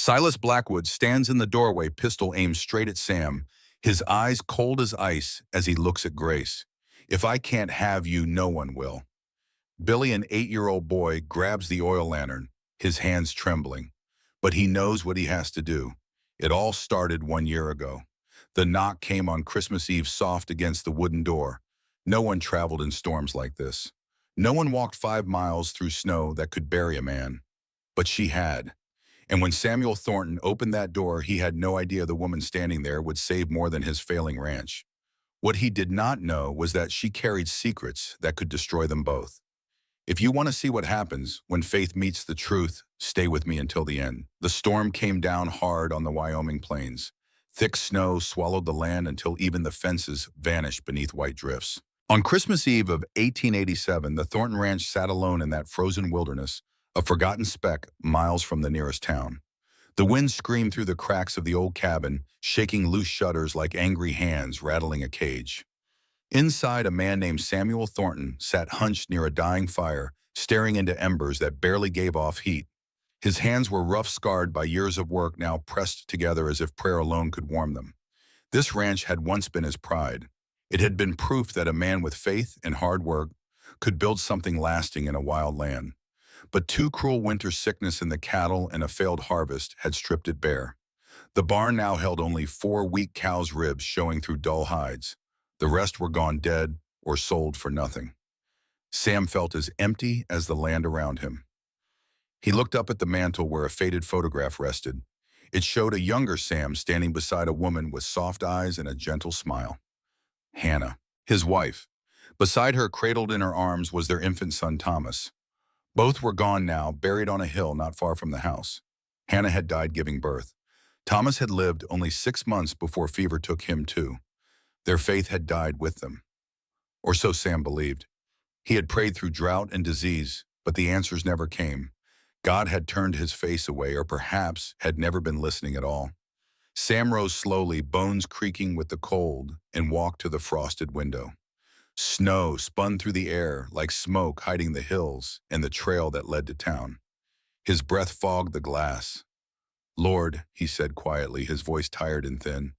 Silas Blackwood stands in the doorway, pistol aimed straight at Sam, his eyes cold as ice as he looks at Grace. If I can't have you, no one will. Billy, an 8-year-old boy, grabs the oil lantern, his hands trembling. But he knows what he has to do. It all started 1 year ago. The knock came on Christmas Eve soft against the wooden door. No one traveled in storms like this. No one walked 5 miles through snow that could bury a man. But she had. And when Samuel Thornton opened that door, he had no idea the woman standing there would save more than his failing ranch. What he did not know was that she carried secrets that could destroy them both. If you want to see what happens when faith meets the truth, stay with me until the end. The storm came down hard on the Wyoming plains. Thick snow swallowed the land until even the fences vanished beneath white drifts. On Christmas Eve of 1887, the Thornton Ranch sat alone in that frozen wilderness, a forgotten speck miles from the nearest town. The wind screamed through the cracks of the old cabin, shaking loose shutters like angry hands rattling a cage. Inside, a man named Samuel Thornton sat hunched near a dying fire, staring into embers that barely gave off heat. His hands were rough, scarred by years of work, now pressed together as if prayer alone could warm them. This ranch had once been his pride. It had been proof that a man with faith and hard work could build something lasting in a wild land. But 2 cruel winter sickness in the cattle and a failed harvest had stripped it bare. The barn now held only 4 weak cows' ribs showing through dull hides. The rest were gone dead or sold for nothing. Sam felt as empty as the land around him. He looked up at the mantel where a faded photograph rested. It showed a younger Sam standing beside a woman with soft eyes and a gentle smile. Hannah, his wife. Beside her, cradled in her arms, was their infant son, Thomas. Both were gone now, buried on a hill not far from the house. Hannah had died giving birth. Thomas had lived only 6 months before fever took him too. Their faith had died with them. Or so Sam believed. He had prayed through drought and disease, but the answers never came. God had turned his face away, or perhaps had never been listening at all. Sam rose slowly, bones creaking with the cold, and walked to the frosted window. Snow spun through the air like smoke, hiding the hills and the trail that led to town. His breath fogged the glass. "Lord," he said quietly, his voice tired and thin,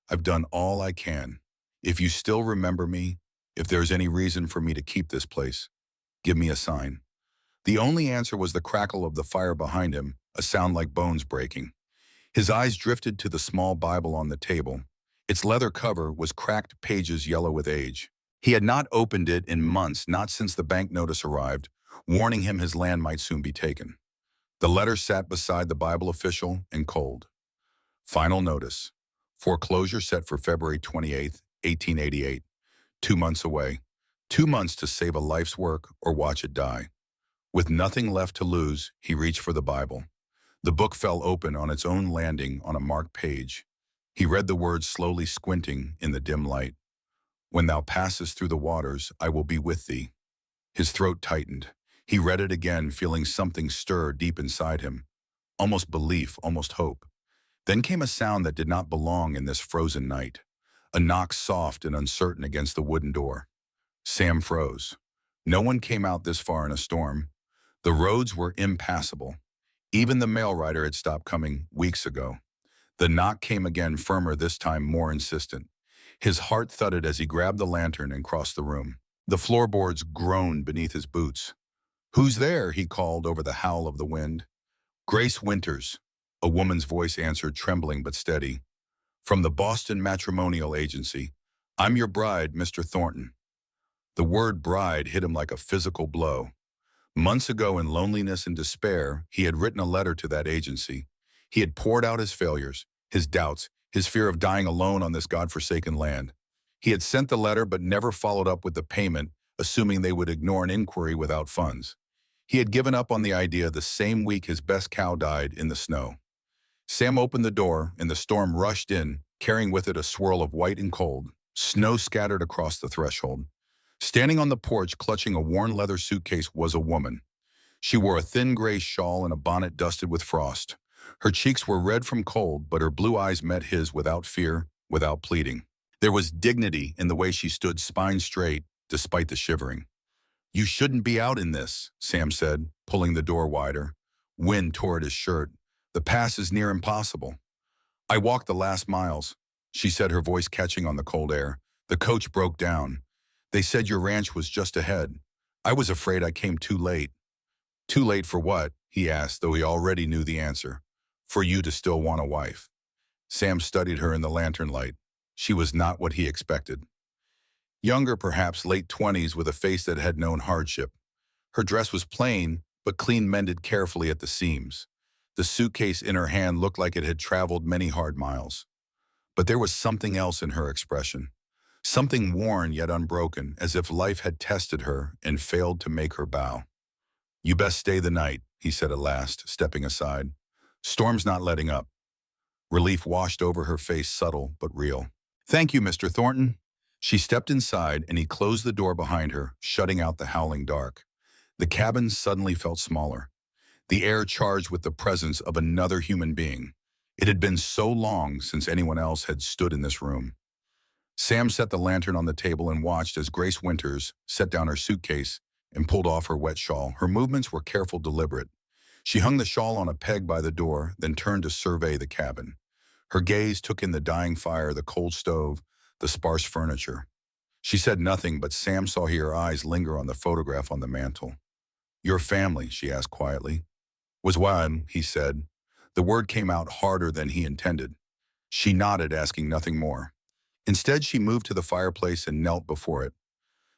"I've done all I can. If you still remember me, if there's any reason for me to keep this place, give me a sign." The only answer was the crackle of the fire behind him, a sound like bones breaking. His eyes drifted to the small Bible on the table. Its leather cover was cracked pages yellow with age. He had not opened it in months, not since the bank notice arrived, warning him his land might soon be taken. The letter sat beside the Bible, official and cold. Final notice. Foreclosure set for February 28th, 1888. 2 months away. 2 months to save a life's work or watch it die. With nothing left to lose, he reached for the Bible. The book fell open on its own landing on a marked page. He read the words slowly, squinting in the dim light. "When thou passest through the waters, I will be with thee." His throat tightened. He read it again, feeling something stir deep inside him. Almost belief, almost hope. Then came a sound that did not belong in this frozen night. A knock soft and uncertain against the wooden door. Sam froze. No one came out this far in a storm. The roads were impassable. Even the mail rider had stopped coming weeks ago. The knock came again, firmer this time, more insistent. His heart thudded as he grabbed the lantern and crossed the room. The floorboards groaned beneath his boots. "Who's there?" he called over the howl of the wind. "Grace Winters," a woman's voice answered, trembling but steady. "From the Boston Matrimonial Agency. I'm your bride, Mr. Thornton." The word bride hit him like a physical blow. Months ago, in loneliness and despair, he had written a letter to that agency. He had poured out his failures, his doubts, his fear of dying alone on this godforsaken land. He had sent the letter but never followed up with the payment, assuming they would ignore an inquiry without funds. He had given up on the idea the same week his best cow died in the snow. Sam opened the door, and the storm rushed in, carrying with it a swirl of white and cold. Snow scattered across the threshold. Standing on the porch, clutching a worn leather suitcase, was a woman. She wore a thin gray shawl and a bonnet dusted with frost. Her cheeks were red from cold, but her blue eyes met his without fear, without pleading. There was dignity in the way she stood, spine straight, despite the shivering. "You shouldn't be out in this," Sam said, pulling the door wider. Wind tore at his shirt, The pass is near impossible. I walked the last miles, she said, her voice catching on the cold air. The coach broke down. They said your ranch was just ahead. I was afraid I came too late. Too late for what? He asked, though he already knew the answer. For you to still want a wife. Sam studied her in the lantern light. She was not what he expected. Younger, perhaps late 20s, with a face that had known hardship. Her dress was plain, but clean, mended carefully at the seams. The suitcase in her hand looked like it had traveled many hard miles. But there was something else in her expression. Something worn yet unbroken, as if life had tested her and failed to make her bow. You best stay the night, he said at last, stepping aside. Storm's not letting up. Relief washed over her face, subtle but real. Thank you, Mr. Thornton. She stepped inside and he closed the door behind her, shutting out the howling dark. The cabin suddenly felt smaller, the air charged with the presence of another human being. It had been so long since anyone else had stood in this room. Sam set the lantern on the table and watched as Grace Winters set down her suitcase and pulled off her wet shawl. Her movements were careful, deliberate. She hung the shawl on a peg by the door, then turned to survey the cabin. Her gaze took in the dying fire, the cold stove, the sparse furniture. She said nothing, but Sam saw her eyes linger on the photograph on the mantel. Your family, she asked quietly. Was one, he said. The word came out harder than he intended. She nodded, asking nothing more. Instead, she moved to the fireplace and knelt before it.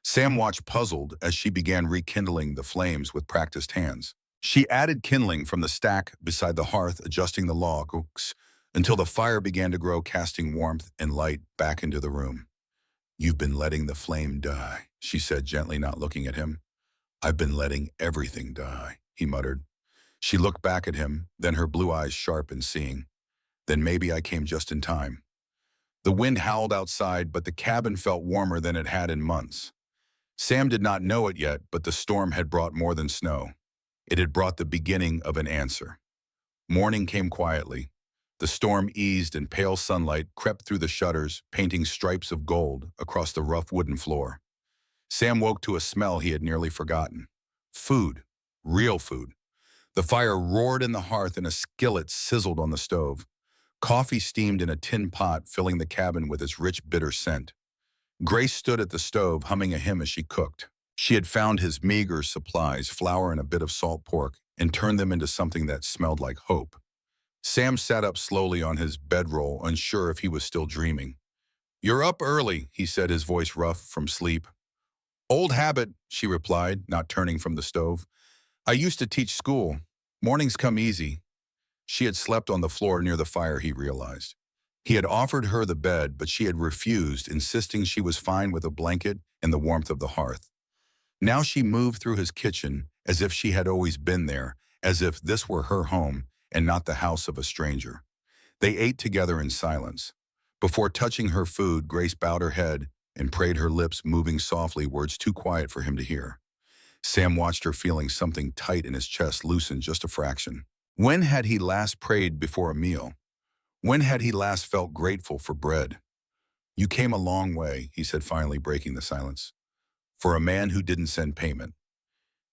Sam watched, puzzled, as she began rekindling the flames with practiced hands. She added kindling from the stack beside the hearth, adjusting the logs until the fire began to grow, casting warmth and light back into the room. You've been letting the flame die, she said gently, not looking at him. I've been letting everything die, he muttered. She looked back at him, then her blue eyes sharp and seeing. Then maybe I came just in time. The wind howled outside, but the cabin felt warmer than it had in months. Sam did not know it yet, but the storm had brought more than snow. It had brought the beginning of an answer. Morning came quietly. The storm eased and pale sunlight crept through the shutters, painting stripes of gold across the rough wooden floor. Sam woke to a smell he had nearly forgotten. Food. Real food. The fire roared in the hearth and a skillet sizzled on the stove. Coffee steamed in a tin pot, filling the cabin with its rich, bitter scent. Grace stood at the stove, humming a hymn as she cooked. She had found his meager supplies, flour and a bit of salt pork, and turned them into something that smelled like hope. Sam sat up slowly on his bedroll, unsure if he was still dreaming. You're up early, he said, his voice rough from sleep. Old habit, she replied, not turning from the stove. I used to teach school. Mornings come easy. She had slept on the floor near the fire, he realized. He had offered her the bed, but she had refused, insisting she was fine with a blanket and the warmth of the hearth. Now she moved through his kitchen as if she had always been there, as if this were her home and not the house of a stranger. They ate together in silence. Before touching her food, Grace bowed her head and prayed, her lips moving softly, words too quiet for him to hear. Sam watched her, feeling something tight in his chest loosen just a fraction. When had he last prayed before a meal? When had he last felt grateful for bread? You came a long way, he said, finally breaking the silence. For a man who didn't send payment.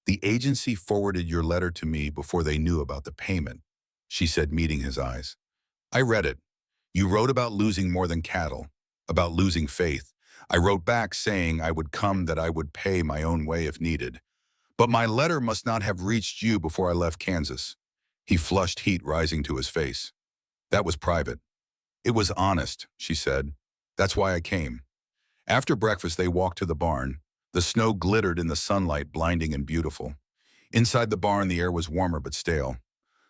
The agency forwarded your letter to me before they knew about the payment, she said, meeting his eyes. I read it. You wrote about losing more than cattle, about losing faith. I wrote back saying I would come, that I would pay my own way if needed. But my letter must not have reached you before I left Kansas. He flushed, heat rising to his face. That was private. It was honest, she said. That's why I came. After breakfast, they walked to the barn. The snow glittered in the sunlight, blinding and beautiful. Inside the barn, the air was warmer but stale.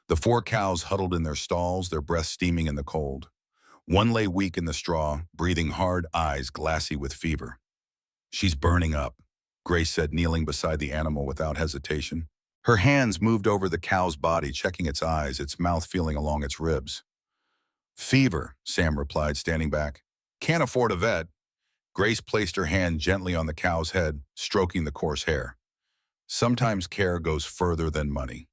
The 4 cows huddled in their stalls, their breaths steaming in the cold. One lay weak in the straw, breathing hard, eyes glassy with fever. She's burning up, Grace said, kneeling beside the animal without hesitation. Her hands moved over the cow's body, checking its eyes, its mouth feeling along its ribs. Fever, Sam replied, standing back. Can't afford a vet. Grace placed her hand gently on the cow's head, stroking the coarse hair. Sometimes care goes further than money.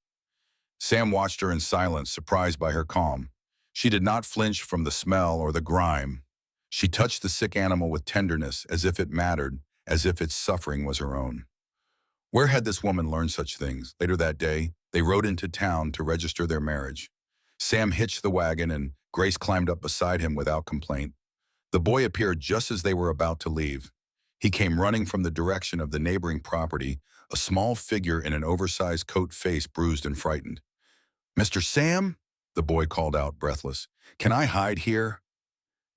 Sam watched her in silence, surprised by her calm. She did not flinch from the smell or the grime. She touched the sick animal with tenderness, as if it mattered, as if its suffering was her own. Where had this woman learned such things? Later that day, they rode into town to register their marriage. Sam hitched the wagon and Grace climbed up beside him without complaint. The boy appeared just as they were about to leave. He came running from the direction of the neighboring property, a small figure in an oversized coat, face bruised and frightened. "Mr. Sam?" the boy called out, breathless. "Can I hide here?"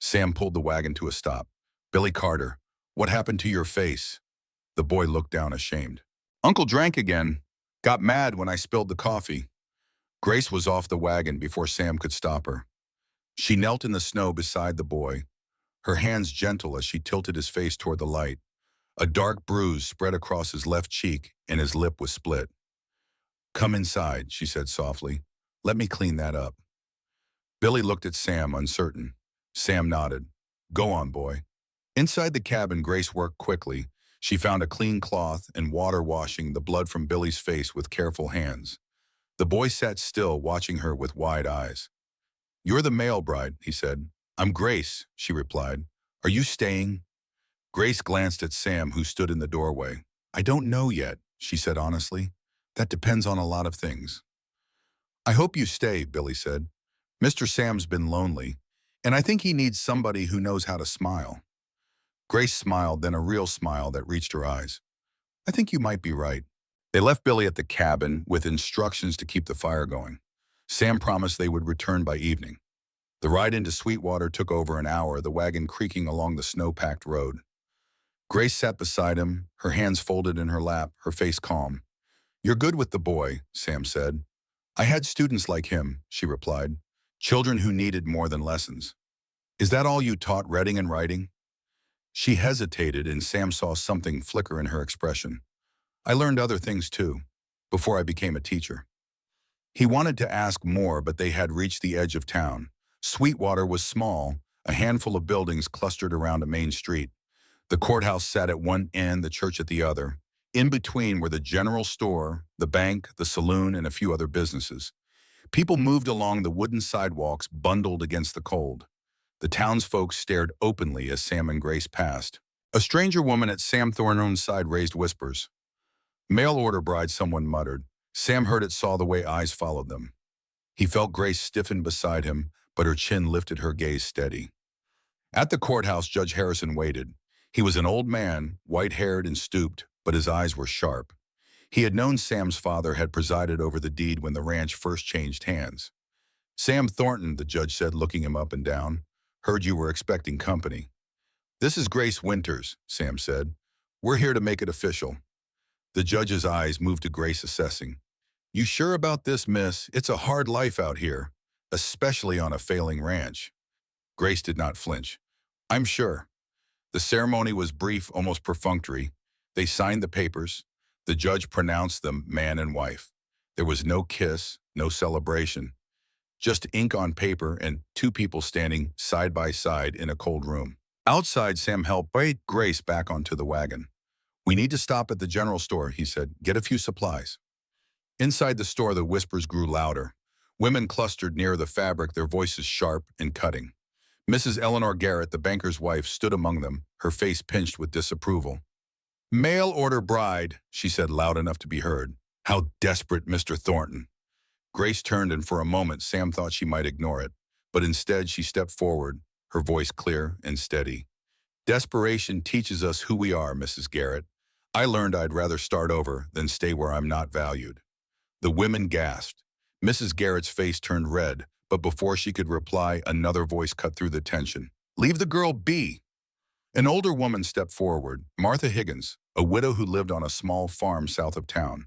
Sam pulled the wagon to a stop. "Billy Carter, what happened to your face?" The boy looked down, ashamed. "Uncle drank again. Got mad when I spilled the coffee." Grace was off the wagon before Sam could stop her. She knelt in the snow beside the boy, her hands gentle as she tilted his face toward the light. A dark bruise spread across his left cheek and his lip was split. "Come inside," she said softly. "Let me clean that up." Billy looked at Sam, uncertain. Sam nodded. "Go on, boy." Inside the cabin, Grace worked quickly. She found a clean cloth and water, washing the blood from Billy's face with careful hands. The boy sat still, watching her with wide eyes. "You're the male bride," he said. "I'm Grace," she replied. "Are you staying?" Grace glanced at Sam, who stood in the doorway. "I don't know yet," she said honestly. "That depends on a lot of things." "I hope you stay," Billy said. "Mr. Sam's been lonely, and I think he needs somebody who knows how to smile." Grace smiled, then a real smile that reached her eyes. "I think you might be right." They left Billy at the cabin with instructions to keep the fire going. Sam promised they would return by evening. The ride into Sweetwater took over an hour, the wagon creaking along the snow-packed road. Grace sat beside him, her hands folded in her lap, her face calm. "You're good with the boy," Sam said. "I had students like him," she replied. "Children who needed more than lessons." "Is that all you taught, reading and writing?" She hesitated, and Sam saw something flicker in her expression. "I learned other things too, before I became a teacher." He wanted to ask more, but they had reached the edge of town. Sweetwater was small, a handful of buildings clustered around a main street. The courthouse sat at one end, the church at the other. In between were the general store, the bank, the saloon, and a few other businesses. People moved along the wooden sidewalks, bundled against the cold. The townsfolk stared openly as Sam and Grace passed. A stranger woman at Sam Thornton's side raised whispers. "Mail order bride," someone muttered. Sam heard it, saw the way eyes followed them. He felt Grace stiffen beside him, but her chin lifted, her gaze steady. At the courthouse, Judge Harrison waited. He was an old man, white-haired and stooped, but his eyes were sharp. He had known Sam's father had presided over the deed when the ranch first changed hands. "Sam Thornton," the judge said, looking him up and down. "Heard you were expecting company." "This is Grace Winters," Sam said. "We're here to make it official." The judge's eyes moved to Grace, assessing. "You sure about this, miss? It's a hard life out here, especially on a failing ranch." Grace did not flinch. "I'm sure." The ceremony was brief, almost perfunctory. They signed the papers. The judge pronounced them man and wife. There was no kiss, no celebration. Just ink on paper and two people standing side by side in a cold room. Outside, Sam helped Grace back onto the wagon. "We need to stop at the general store," he said. "Get a few supplies." Inside the store, the whispers grew louder. Women clustered near the fabric, their voices sharp and cutting. Mrs. Eleanor Garrett, the banker's wife, stood among them, her face pinched with disapproval. "Mail order bride," she said, loud enough to be heard. "How desperate, Mr. Thornton." Grace turned, and for a moment Sam thought she might ignore it, but instead she stepped forward, her voice clear and steady. "Desperation teaches us who we are, Mrs. Garrett. I learned I'd rather start over than stay where I'm not valued." The women gasped. Mrs. Garrett's face turned red, but before she could reply, another voice cut through the tension. "Leave the girl be." An older woman stepped forward, Martha Higgins, a widow who lived on a small farm south of town.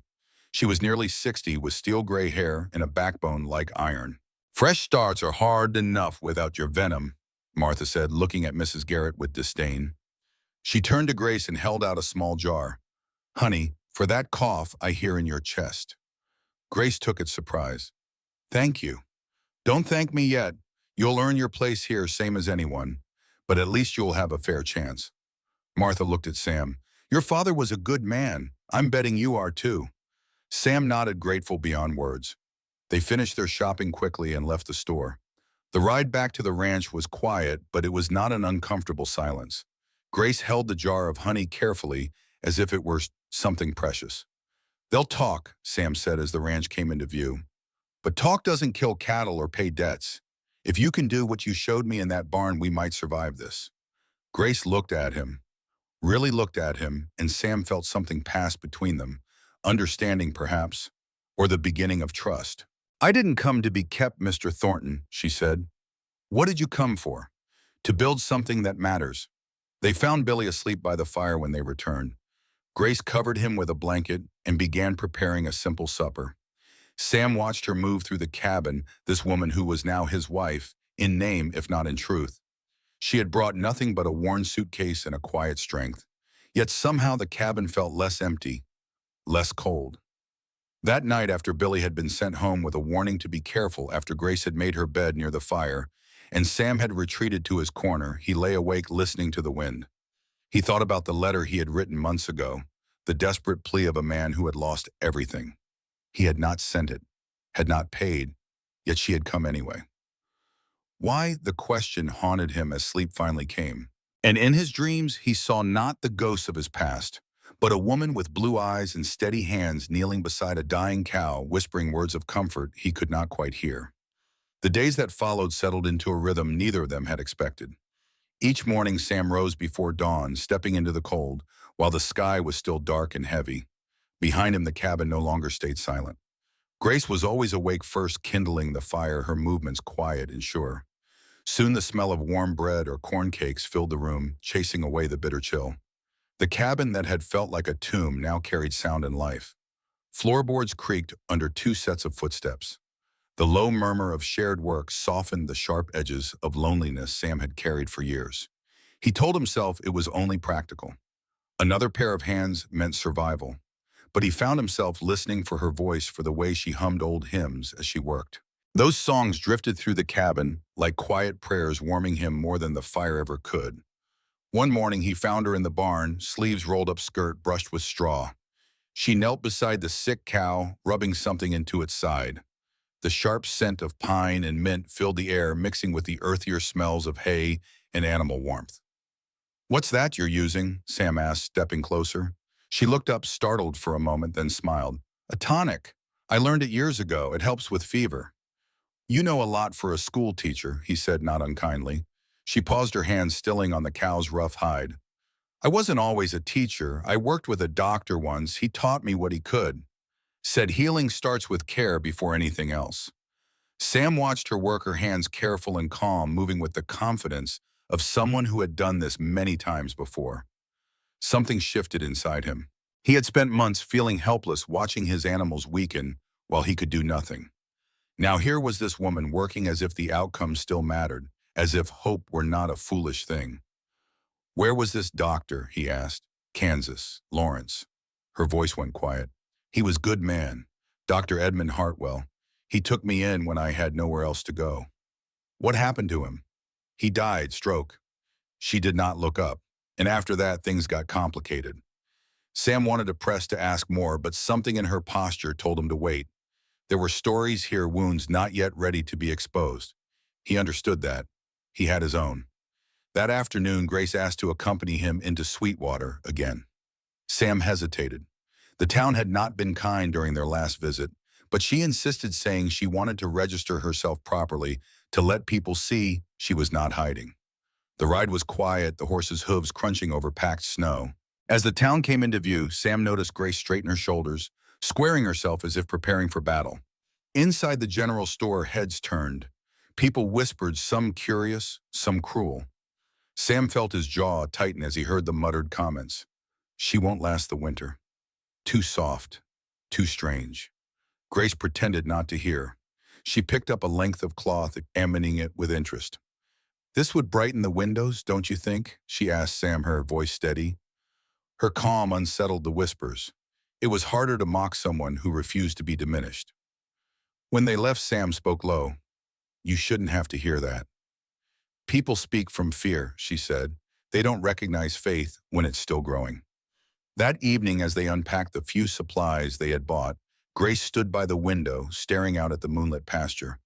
She was nearly 60, with steel-gray hair and a backbone like iron. "Fresh starts are hard enough without your venom," Martha said, looking at Mrs. Garrett with disdain. She turned to Grace and held out a small jar. "Honey, for that cough I hear in your chest." Grace took it, surprised. "Thank you." "Don't thank me yet. You'll earn your place here, same as anyone. But at least you'll have a fair chance." Martha looked at Sam. "Your father was a good man. I'm betting you are too." Sam nodded, grateful beyond words. They finished their shopping quickly and left the store. The ride back to the ranch was quiet, but it was not an uncomfortable silence. Grace held the jar of honey carefully, as if it were something precious. "They'll talk," Sam said as the ranch came into view. But talk doesn't kill cattle or pay debts. If you can do what you showed me in that barn, we might survive this. Grace looked at him, really looked at him, and Sam felt something pass between them, understanding perhaps, or the beginning of trust. I didn't come to be kept, Mr. Thornton, she said. What did you come for? To build something that matters. They found Billy asleep by the fire when they returned. Grace covered him with a blanket and began preparing a simple supper. Sam watched her move through the cabin, this woman who was now his wife, in name if not in truth. She had brought nothing but a worn suitcase and a quiet strength. Yet somehow the cabin felt less empty, less cold. That night, after Billy had been sent home with a warning to be careful after Grace had made her bed near the fire, and Sam had retreated to his corner, he lay awake listening to the wind. He thought about the letter he had written months ago, the desperate plea of a man who had lost everything. He had not sent it, had not paid, yet she had come anyway. Why? The question haunted him as sleep finally came. And in his dreams, he saw not the ghosts of his past, but a woman with blue eyes and steady hands kneeling beside a dying cow, whispering words of comfort he could not quite hear. The days that followed settled into a rhythm neither of them had expected. Each morning, Sam rose before dawn, stepping into the cold, while the sky was still dark and heavy. Behind him, the cabin no longer stayed silent. Grace was always awake first, kindling the fire, her movements quiet and sure. Soon the smell of warm bread or corn cakes filled the room, chasing away the bitter chill. The cabin that had felt like a tomb now carried sound and life. Floorboards creaked under two sets of footsteps. The low murmur of shared work softened the sharp edges of loneliness Sam had carried for years. He told himself it was only practical. Another pair of hands meant survival. But he found himself listening for her voice, for the way she hummed old hymns as she worked. Those songs drifted through the cabin like quiet prayers, warming him more than the fire ever could. One morning he found her in the barn, sleeves rolled up, skirt brushed with straw. She knelt beside the sick cow, rubbing something into its side. The sharp scent of pine and mint filled the air, mixing with the earthier smells of hay and animal warmth. "What's that you're using?" Sam asked, stepping closer. She looked up, startled for a moment, then smiled. "A tonic. I learned it years ago. It helps with fever." "You know a lot for a school teacher," he said, not unkindly. She paused, her hand stilling on the cow's rough hide. "I wasn't always a teacher. I worked with a doctor once. He taught me what he could. Said healing starts with care before anything else." Sam watched her work, her hands careful and calm, moving with the confidence of someone who had done this many times before. Something shifted inside him. He had spent months feeling helpless, watching his animals weaken while he could do nothing. Now here was this woman working as if the outcome still mattered, as if hope were not a foolish thing. "Where was this doctor?" he asked. "Kansas, Lawrence." Her voice went quiet. "He was good man. Dr. Edmund Hartwell. He took me in when I had nowhere else to go." "What happened to him?" "He died, stroke." She did not look up, and after that things got complicated. Sam wanted to press to ask more, but something in her posture told him to wait. There were stories here, wounds not yet ready to be exposed. He understood that. He had his own. That afternoon, Grace asked to accompany him into Sweetwater again. Sam hesitated. The town had not been kind during their last visit, but she insisted, saying she wanted to register herself properly, to let people see she was not hiding. The ride was quiet, the horses' hooves crunching over packed snow. As the town came into view, Sam noticed Grace straighten her shoulders, squaring herself as if preparing for battle. Inside the general store, heads turned. People whispered, some curious, some cruel. Sam felt his jaw tighten as he heard the muttered comments. "She won't last the winter. Too soft. Too strange." Grace pretended not to hear. She picked up a length of cloth, examining it with interest. "This would brighten the windows, don't you think?" she asked Sam, her voice steady. Her calm unsettled the whispers. It was harder to mock someone who refused to be diminished. When they left, Sam spoke low. "You shouldn't have to hear that." "People speak from fear," she said. "They don't recognize faith when it's still growing." That evening, as they unpacked the few supplies they had bought, Grace stood by the window, staring out at the moonlit pasture.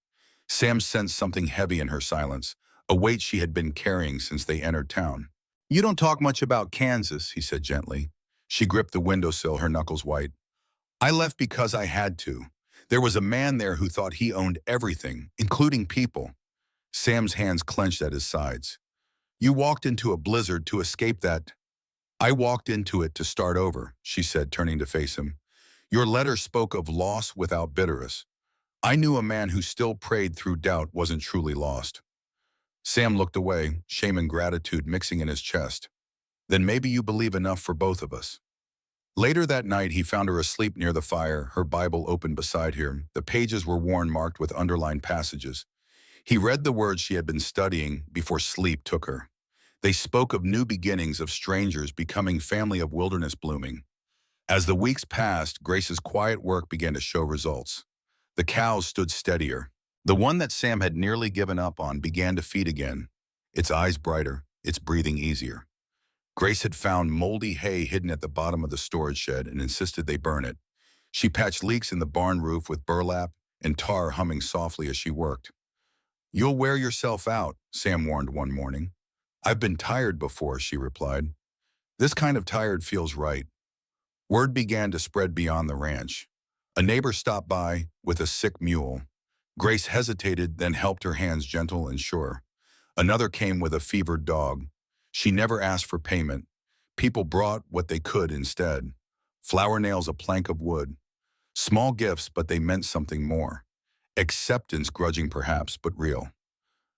Sam sensed something heavy in her silence, a weight she had been carrying since they entered town. "You don't talk much about Kansas," he said gently. She gripped the windowsill, her knuckles white. "I left because I had to. There was a man there who thought he owned everything, including people. Sam's hands clenched at his sides. You walked into a blizzard to escape that. I walked into it to start over, she said, turning to face him. Your letter spoke of loss without bitterness. I knew a man who still prayed through doubt wasn't truly lost. Sam looked away, shame and gratitude mixing in his chest. Then maybe you believe enough for both of us. Later that night, he found her asleep near the fire, her Bible open beside her. The pages were worn, marked with underlined passages. He read the words she had been studying before sleep took her. They spoke of new beginnings, of strangers becoming family, of wilderness blooming. As the weeks passed, Grace's quiet work began to show results. The cows stood steadier. The one that Sam had nearly given up on began to feed again, its eyes brighter, its breathing easier. Grace had found moldy hay hidden at the bottom of the storage shed and insisted they burn it. She patched leaks in the barn roof with burlap and tar humming softly as she worked. You'll wear yourself out, Sam warned one morning. I've been tired before, she replied. This kind of tired feels right. Word began to spread beyond the ranch. A neighbor stopped by with a sick mule. Grace hesitated, then helped, her hands gentle and sure. Another came with a fevered dog. She never asked for payment. People brought what they could instead. Flower nails, a plank of wood. Small gifts, but they meant something more. Acceptance, grudging perhaps, but real.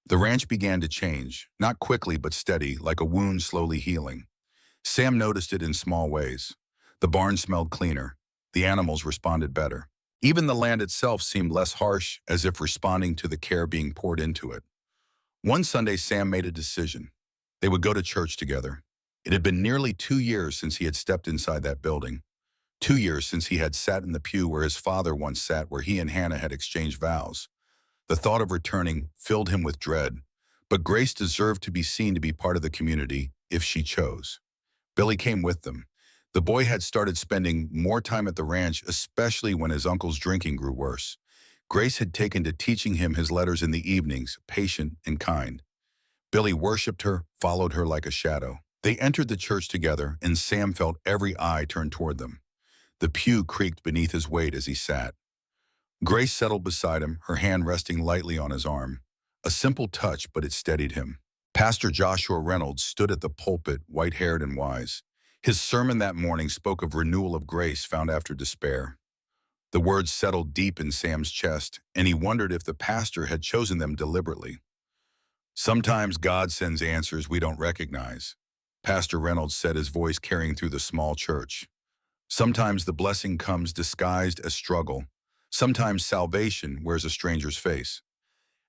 The ranch began to change, not quickly but steady, like a wound slowly healing. Sam noticed it in small ways. The barn smelled cleaner. The animals responded better. Even the land itself seemed less harsh, as if responding to the care being poured into it. One Sunday, Sam made a decision. They would go to church together. It had been nearly 2 years since he had stepped inside that building. 2 years since he had sat in the pew where his father once sat, where he and Hannah had exchanged vows. The thought of returning filled him with dread, but Grace deserved to be seen to be part of the community if she chose. Billy came with them. The boy had started spending more time at the ranch, especially when his uncle's drinking grew worse. Grace had taken to teaching him his letters in the evenings, patient and kind. Billy worshipped her, followed her like a shadow. They entered the church together, and Sam felt every eye turned toward them. The pew creaked beneath his weight as he sat. Grace settled beside him, her hand resting lightly on his arm. A simple touch, but it steadied him. Pastor Joshua Reynolds stood at the pulpit, white-haired and wise. His sermon that morning spoke of renewal of grace found after despair. The words settled deep in Sam's chest, and he wondered if the pastor had chosen them deliberately. Sometimes God sends answers we don't recognize, Pastor Reynolds said, his voice carrying through the small church. Sometimes the blessing comes disguised as struggle. Sometimes salvation wears a stranger's face.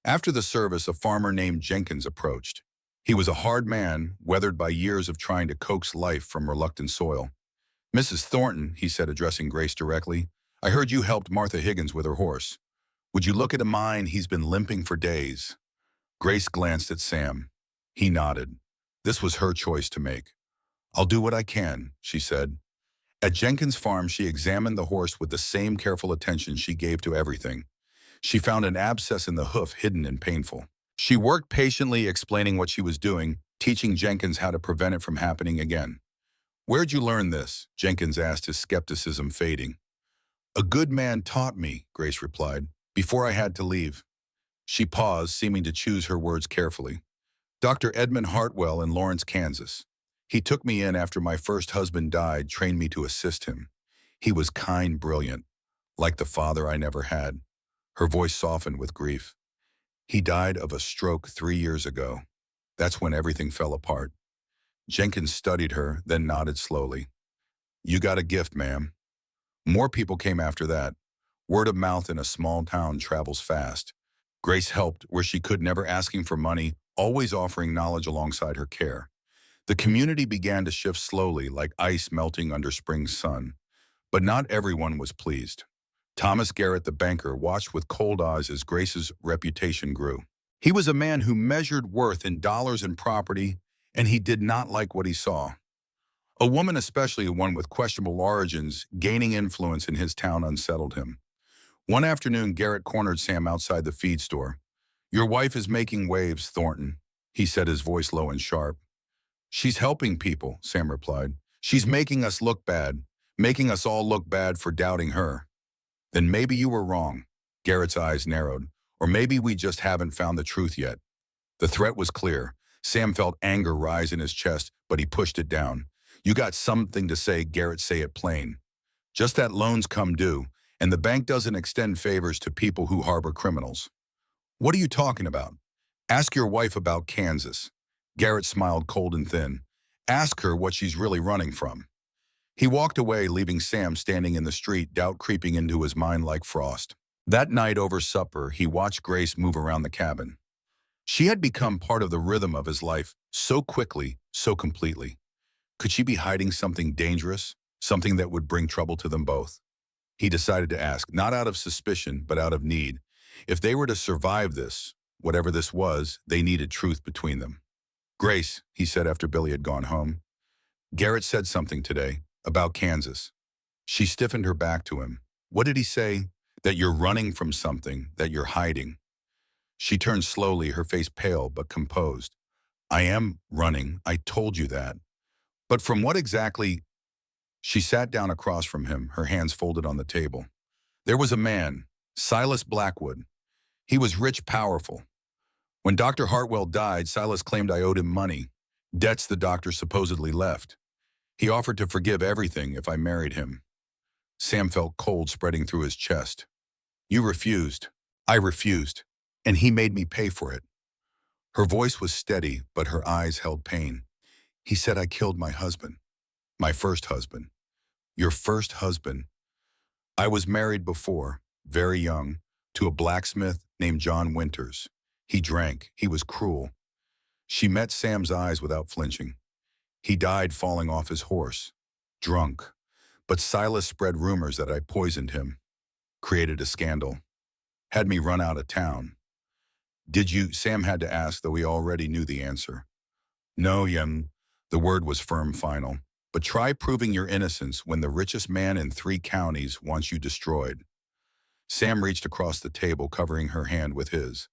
After the service, a farmer named Jenkins approached. He was a hard man, weathered by years of trying to coax life from reluctant soil. Mrs. Thornton, he said, addressing Grace directly, I heard you helped Martha Higgins with her horse. Would you look at mine? He's been limping for days. Grace glanced at Sam. He nodded. This was her choice to make. I'll do what I can, she said. At Jenkins' farm, she examined the horse with the same careful attention she gave to everything. She found an abscess in the hoof, hidden and painful. She worked patiently, explaining what she was doing, teaching Jenkins how to prevent it from happening again. Where'd you learn this? Jenkins asked, his skepticism fading. A good man taught me, Grace replied, before I had to leave. She paused, seeming to choose her words carefully. Dr. Edmund Hartwell in Lawrence, Kansas. He took me in after my first husband died, trained me to assist him. He was kind, brilliant, like the father I never had. Her voice softened with grief. He died of a stroke 3 years ago. That's when everything fell apart. Jenkins studied her, then nodded slowly. You got a gift, ma'am. More people came after that. Word of mouth in a small town travels fast. Grace helped where she could, never asking for money, always offering knowledge alongside her care. The community began to shift slowly, like ice melting under spring's sun. But not everyone was pleased. Thomas Garrett, the banker, watched with cold eyes as Grace's reputation grew. He was a man who measured worth in dollars and property, and he did not like what he saw. A woman, especially one with questionable origins, gaining influence in his town, unsettled him. One afternoon, Garrett cornered Sam outside the feed store. Your wife is making waves, Thornton, he said, his voice low and sharp. She's helping people, Sam replied. She's making us look bad, making us all look bad for doubting her. Then maybe you were wrong. Garrett's eyes narrowed. Or maybe we just haven't found the truth yet. The threat was clear. Sam felt anger rise in his chest, but he pushed it down. You got something to say, Garrett, say it plain. Just that loans come due, and the bank doesn't extend favors to people who harbor criminals. What are you talking about? Ask your wife about Kansas. Garrett smiled cold and thin. Ask her what she's really running from. He walked away, leaving Sam standing in the street, doubt creeping into his mind like frost. That night over supper, he watched Grace move around the cabin. She had become part of the rhythm of his life so quickly, so completely. Could she be hiding something dangerous, something that would bring trouble to them both? He decided to ask, not out of suspicion, but out of need. If they were to survive this, whatever this was, they needed truth between them. Grace, he said after Billy had gone home, Garrett said something today about Kansas. She stiffened her back to him. What did he say? That you're running from something, that you're hiding. She turned slowly, her face pale but composed. I am running, I told you that. But from what exactly? She sat down across from him, her hands folded on the table. There was a man, Silas Blackwood. He was rich, powerful. When Dr. Hartwell died, Silas claimed I owed him money, debts the doctor supposedly left. He offered to forgive everything if I married him. Sam felt cold spreading through his chest. You refused. I refused. And he made me pay for it. Her voice was steady, but her eyes held pain. He said I killed my husband. My first husband. Your first husband. I was married before, very young, to a blacksmith named John Winters. He drank. He was cruel. She met Sam's eyes without flinching. He died falling off his horse, drunk. But Silas spread rumors that I poisoned him, created a scandal, had me run out of town. Did you? Sam had to ask, though he already knew the answer. No, Yem. The word was firm, final. But try proving your innocence when the richest man in 3 counties wants you destroyed. Sam reached across the table, covering her hand with his.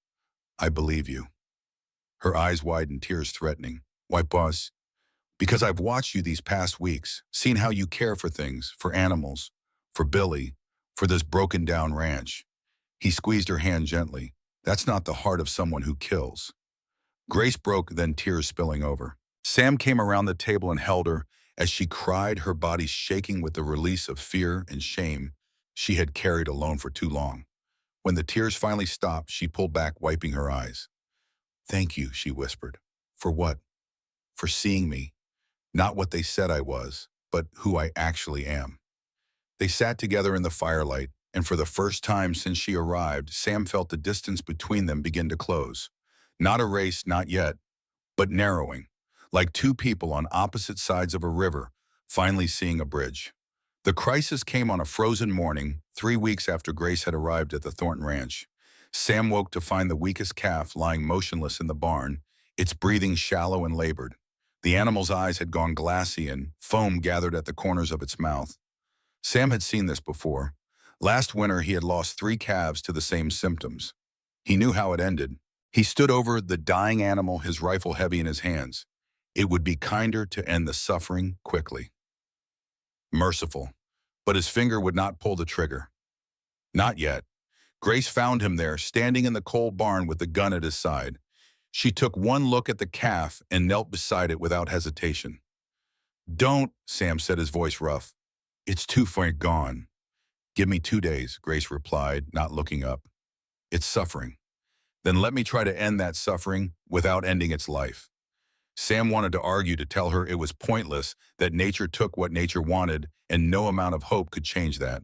I believe you. Her eyes widened, tears threatening. Why, boss? Because I've watched you these past weeks, seen how you care for things, for animals, for Billy, for this broken down ranch. He squeezed her hand gently. That's not the heart of someone who kills. Grace broke, then tears spilling over. Sam came around the table and held her as she cried, her body shaking with the release of fear and shame she had carried alone for too long. When the tears finally stopped, she pulled back, wiping her eyes. Thank you, she whispered. For what? For seeing me. Not what they said I was, but who I actually am. They sat together in the firelight, and for the first time since she arrived, Sam felt the distance between them begin to close. Not a race, not yet, but narrowing, like 2 people on opposite sides of a river, finally seeing a bridge. The crisis came on a frozen morning, 3 weeks after Grace had arrived at the Thornton Ranch. Sam woke to find the weakest calf lying motionless in the barn, its breathing shallow and labored. The animal's eyes had gone glassy and foam gathered at the corners of its mouth. Sam had seen this before. Last winter, he had lost 3 calves to the same symptoms. He knew how it ended. He stood over the dying animal, his rifle heavy in his hands. It would be kinder to end the suffering quickly. Merciful, but his finger would not pull the trigger. Not yet. Grace found him there, standing in the cold barn with the gun at his side. She took one look at the calf and knelt beside it without hesitation. Don't, Sam said, his voice rough. It's too far gone. Give me 2 days, Grace replied, not looking up. It's suffering. Then let me try to end that suffering without ending its life. Sam wanted to argue, to tell her it was pointless, that nature took what nature wanted, and no amount of hope could change that.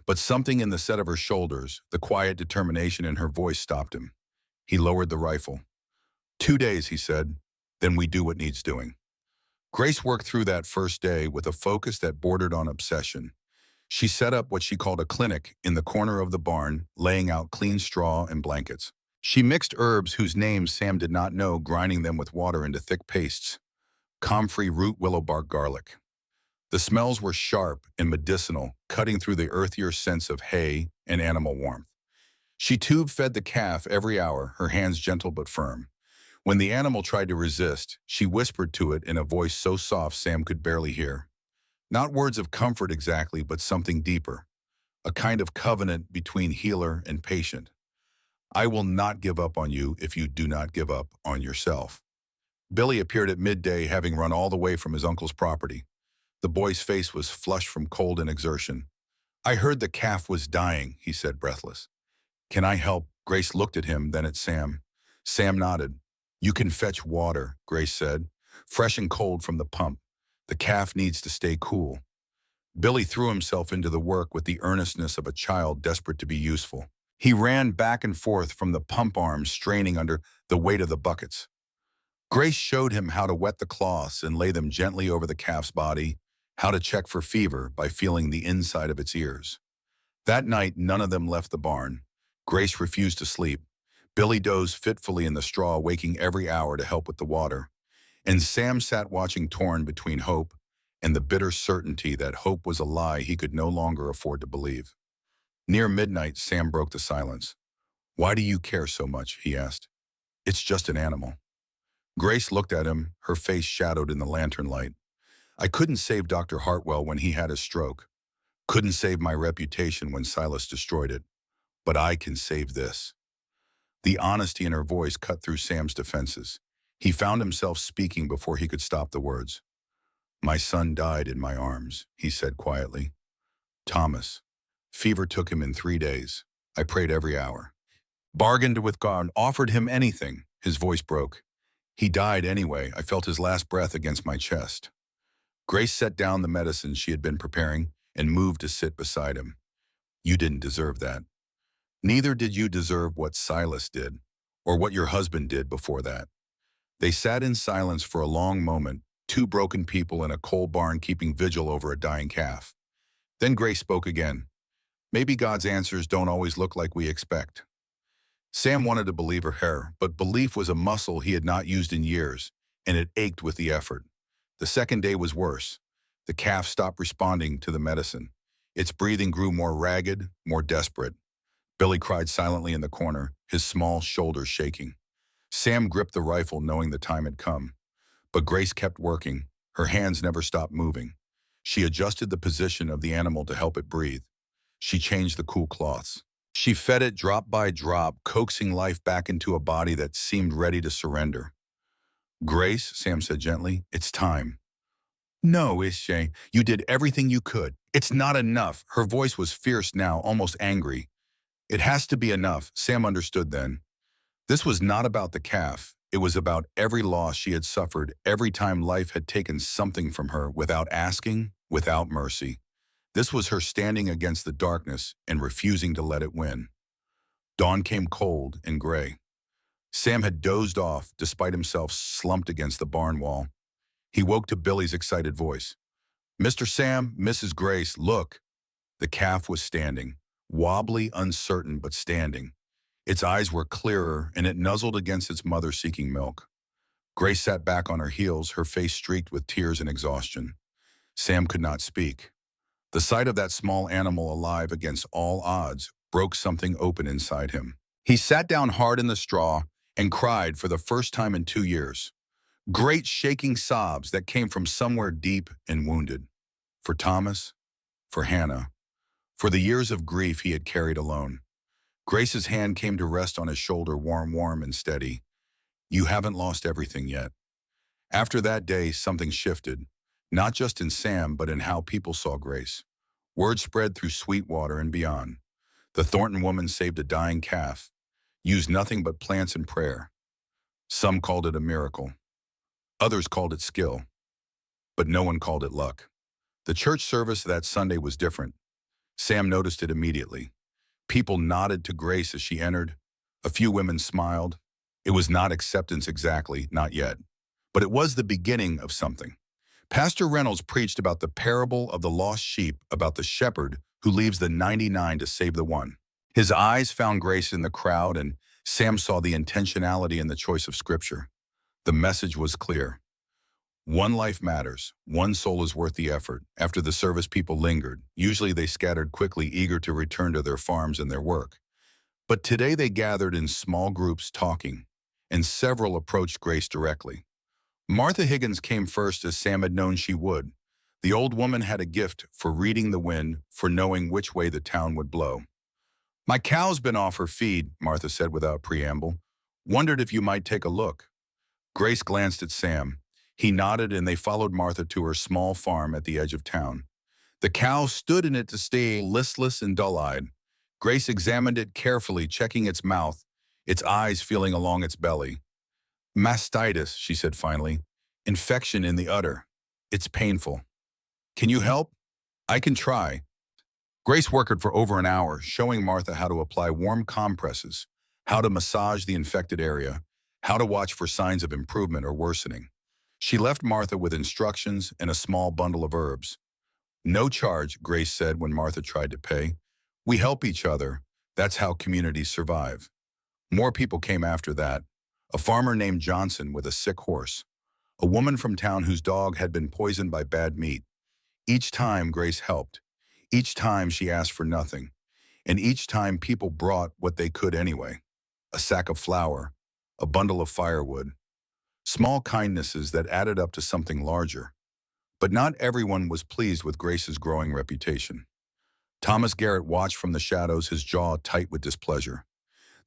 But something in the set of her shoulders, the quiet determination in her voice, stopped him. He lowered the rifle. 2 days, he said, then we do what needs doing. Grace worked through that first day with a focus that bordered on obsession. She set up what she called a clinic in the corner of the barn, laying out clean straw and blankets. She mixed herbs whose names Sam did not know, grinding them with water into thick pastes. Comfrey, root, willow bark, garlic. The smells were sharp and medicinal, cutting through the earthier sense of hay and animal warmth. She tube-fed the calf every hour, her hands gentle but firm. When the animal tried to resist, she whispered to it in a voice so soft Sam could barely hear. Not words of comfort exactly, but something deeper. a kind of covenant between healer and patient. I will not give up on you if you do not give up on yourself. Billy appeared at midday, having run all the way from his uncle's property. The boy's face was flushed from cold and exertion. I heard the calf was dying, he said, breathless. Can I help? Grace looked at him, then at Sam. Sam nodded. You can fetch water, Grace said, fresh and cold from the pump. The calf needs to stay cool. Billy threw himself into the work with the earnestness of a child desperate to be useful. He ran back and forth from the pump arms, straining under the weight of the buckets. Grace showed him how to wet the cloths and lay them gently over the calf's body, how to check for fever by feeling the inside of its ears. That night, none of them left the barn. Grace refused to sleep. Billy dozed fitfully in the straw, waking every hour to help with the water. And Sam sat watching, torn between hope and the bitter certainty that hope was a lie he could no longer afford to believe. Near midnight, Sam broke the silence. Why do you care so much? He asked. It's just an animal. Grace looked at him, her face shadowed in the lantern light. I couldn't save Dr. Hartwell when he had a stroke. Couldn't save my reputation when Silas destroyed it. But I can save this. The honesty in her voice cut through Sam's defenses. He found himself speaking before he could stop the words. My son died in my arms, he said quietly. Thomas. Fever took him in 3 days. I prayed every hour. Bargained with God, offered him anything. His voice broke. He died anyway. I felt his last breath against my chest. Grace set down the medicine she had been preparing and moved to sit beside him. You didn't deserve that. Neither did you deserve what Silas did, or what your husband did before that. They sat in silence for a long moment, two broken people in a coal barn keeping vigil over a dying calf. Then Grace spoke again. Maybe God's answers don't always look like we expect. Sam wanted to believe her hair, but belief was a muscle he had not used in years, and it ached with the effort. The second day was worse. The calf stopped responding to the medicine. Its breathing grew more ragged, more desperate. Billy cried silently in the corner, his small shoulders shaking. Sam gripped the rifle, knowing the time had come. But Grace kept working. Her hands never stopped moving. She adjusted the position of the animal to help it breathe. She changed the cool cloths. She fed it drop by drop, coaxing life back into a body that seemed ready to surrender. Grace, Sam said gently, it's time. No, Ishay, you did everything you could. It's not enough. Her voice was fierce now, almost angry. It has to be enough, Sam understood then. This was not about the calf. It was about every loss she had suffered, every time life had taken something from her without asking, without mercy. This was her standing against the darkness and refusing to let it win. Dawn came cold and gray. Sam had dozed off, despite himself slumped against the barn wall. He woke to Billy's excited voice. Mr. Sam, Mrs. Grace, look. The calf was standing, wobbly, uncertain, but standing. Its eyes were clearer, and it nuzzled against its mother seeking milk. Grace sat back on her heels, her face streaked with tears and exhaustion. Sam could not speak. The sight of that small animal alive against all odds broke something open inside him. He sat down hard in the straw and cried for the first time in 2 years. Great shaking sobs that came from somewhere deep and wounded. For Thomas, for Hannah, for the years of grief he had carried alone. Grace's hand came to rest on his shoulder, warm and steady. You haven't lost everything yet. After that day, something shifted, not just in Sam, but in how people saw Grace. Word spread through Sweetwater and beyond. The Thornton woman saved a dying calf, used nothing but plants and prayer. Some called it a miracle. Others called it skill. But no one called it luck. The church service that Sunday was different. Sam noticed it immediately. People nodded to Grace as she entered. A few women smiled. It was not acceptance exactly, not yet. But it was the beginning of something. Pastor Reynolds preached about the parable of the lost sheep, about the shepherd who leaves the 99 to save the one. His eyes found Grace in the crowd, and Sam saw the intentionality in the choice of scripture. The message was clear. One life matters. One soul is worth the effort. After the service, people lingered. Usually they scattered quickly, eager to return to their farms and their work. But today they gathered in small groups talking, and several approached Grace directly. Martha Higgins came first, as Sam had known she would. The old woman had a gift for reading the wind, for knowing which way the town would blow. "My cow's been off her feed," Martha said without preamble. "Wondered if you might take a look." Grace glanced at Sam. He nodded and they followed Martha to her small farm at the edge of town. The cow stood in it to stay listless and dull-eyed. Grace examined it carefully, checking its mouth, its eyes feeling along its belly. "Mastitis," she said finally. "Infection in the udder. It's painful. Can you help?" "I can try." Grace worked for over an hour, showing Martha how to apply warm compresses, how to massage the infected area, how to watch for signs of improvement or worsening. She left Martha with instructions and a small bundle of herbs. "No charge," Grace said when Martha tried to pay. "We help each other. That's how communities survive." More people came after that. A farmer named Johnson with a sick horse. A woman from town whose dog had been poisoned by bad meat. Each time Grace helped. Each time she asked for nothing. And each time people brought what they could anyway. A sack of flour, a bundle of firewood. Small kindnesses that added up to something larger. But not everyone was pleased with Grace's growing reputation. Thomas Garrett watched from the shadows, his jaw tight with displeasure.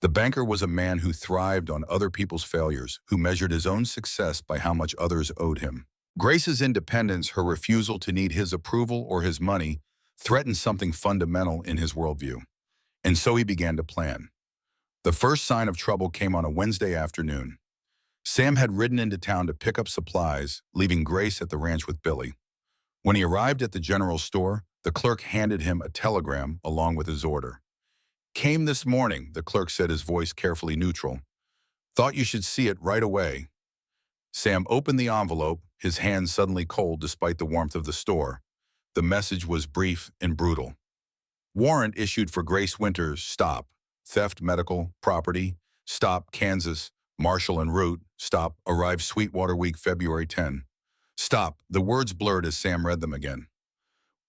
The banker was a man who thrived on other people's failures, who measured his own success by how much others owed him. Grace's independence, her refusal to need his approval or his money, threatened something fundamental in his worldview. And so he began to plan. The first sign of trouble came on a Wednesday afternoon. Sam had ridden into town to pick up supplies, leaving Grace at the ranch with Billy. When he arrived at the general store, the clerk handed him a telegram along with his order. "Came this morning," the clerk said, his voice carefully neutral. "Thought you should see it right away." Sam opened the envelope, his hands suddenly cold despite the warmth of the store. The message was brief and brutal. "Warrant issued for Grace Winters, stop. Theft, medical, property, stop, Kansas, Marshall en route, stop, arrived Sweetwater Week, February 10. Stop." The words blurred as Sam read them again.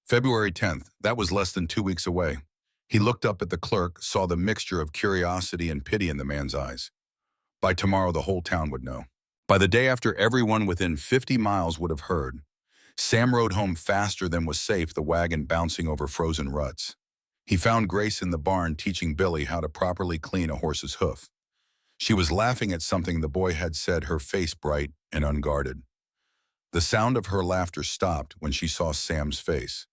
February 10th, that was less than 2 weeks away. He looked up at the clerk, saw the mixture of curiosity and pity in the man's eyes. By tomorrow, the whole town would know. By the day after, everyone within 50 miles would have heard. Sam rode home faster than was safe, the wagon bouncing over frozen ruts. He found Grace in the barn teaching Billy how to properly clean a horse's hoof. She was laughing at something the boy had said, her face bright and unguarded. The sound of her laughter stopped when she saw Sam's face.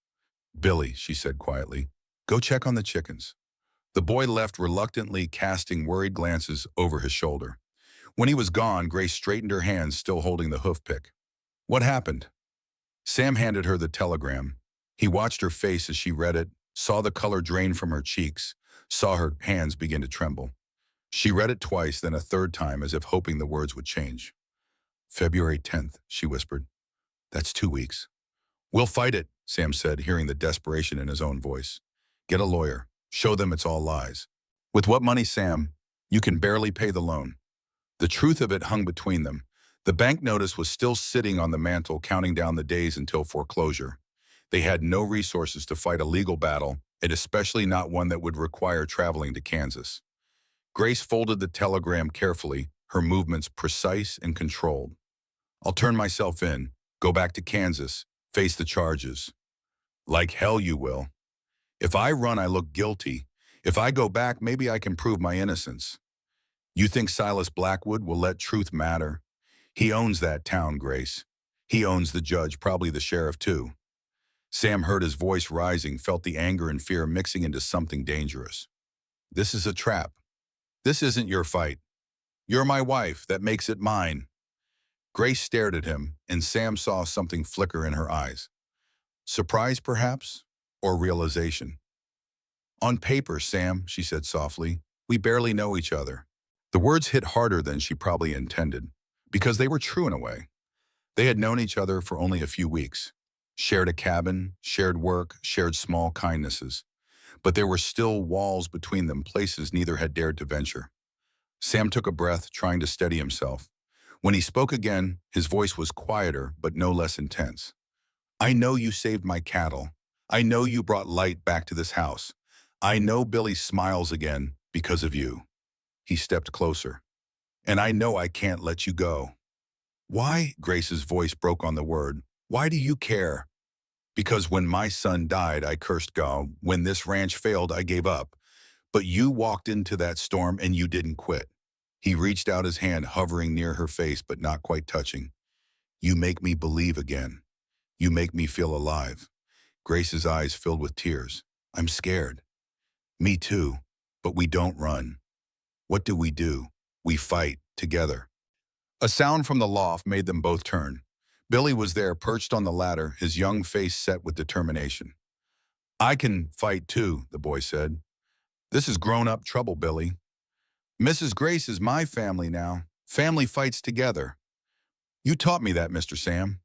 "Billy," she said quietly, "go check on the chickens." The boy left reluctantly, casting worried glances over his shoulder. When he was gone, Grace straightened her hands, still holding the hoof pick. "What happened?" Sam handed her the telegram. He watched her face as she read it, saw the color drain from her cheeks, saw her hands begin to tremble. She read it twice, then a third time, as if hoping the words would change. "February 10th, she whispered. "That's 2 weeks." "We'll fight it," Sam said, hearing the desperation in his own voice. "Get a lawyer. Show them it's all lies." "With what money, Sam? You can barely pay the loan." The truth of it hung between them. The bank notice was still sitting on the mantel, counting down the days until foreclosure. They had no resources to fight a legal battle, and especially not one that would require traveling to Kansas. Grace folded the telegram carefully, her movements precise and controlled. "I'll turn myself in, go back to Kansas, face the charges." "Like hell you will. If I run, I look guilty. If I go back, maybe I can prove my innocence." "You think Silas Blackwood will let truth matter? He owns that town, Grace. He owns the judge, probably the sheriff too." Sam heard his voice rising, felt the anger and fear mixing into something dangerous. "This is a trap. This isn't your fight. You're my wife, that makes it mine." Grace stared at him, and Sam saw something flicker in her eyes. Surprise, perhaps, or realization. "On paper, Sam," she said softly, "we barely know each other." The words hit harder than she probably intended, because they were true in a way. They had known each other for only a few weeks, shared a cabin, shared work, shared small kindnesses. But there were still walls between them, places neither had dared to venture. Sam took a breath, trying to steady himself. When he spoke again, his voice was quieter, but no less intense. "I know you saved my cattle. I know you brought light back to this house. I know Billy smiles again because of you." He stepped closer. "And I know I can't let you go." "Why?" Grace's voice broke on the word. "Why do you care?" Because when my son died, I cursed God. When this ranch failed, I gave up. But you walked into that storm and you didn't quit. He reached out his hand, hovering near her face, but not quite touching. You make me believe again. You make me feel alive. Grace's eyes filled with tears. I'm scared. Me too. But we don't run. What do? We fight together. A sound from the loft made them both turn. Billy was there, perched on the ladder, his young face set with determination. I can fight too, the boy said. This is grown-up trouble, Billy. Mrs. Grace is my family now. Family fights together. You taught me that, Mr. Sam.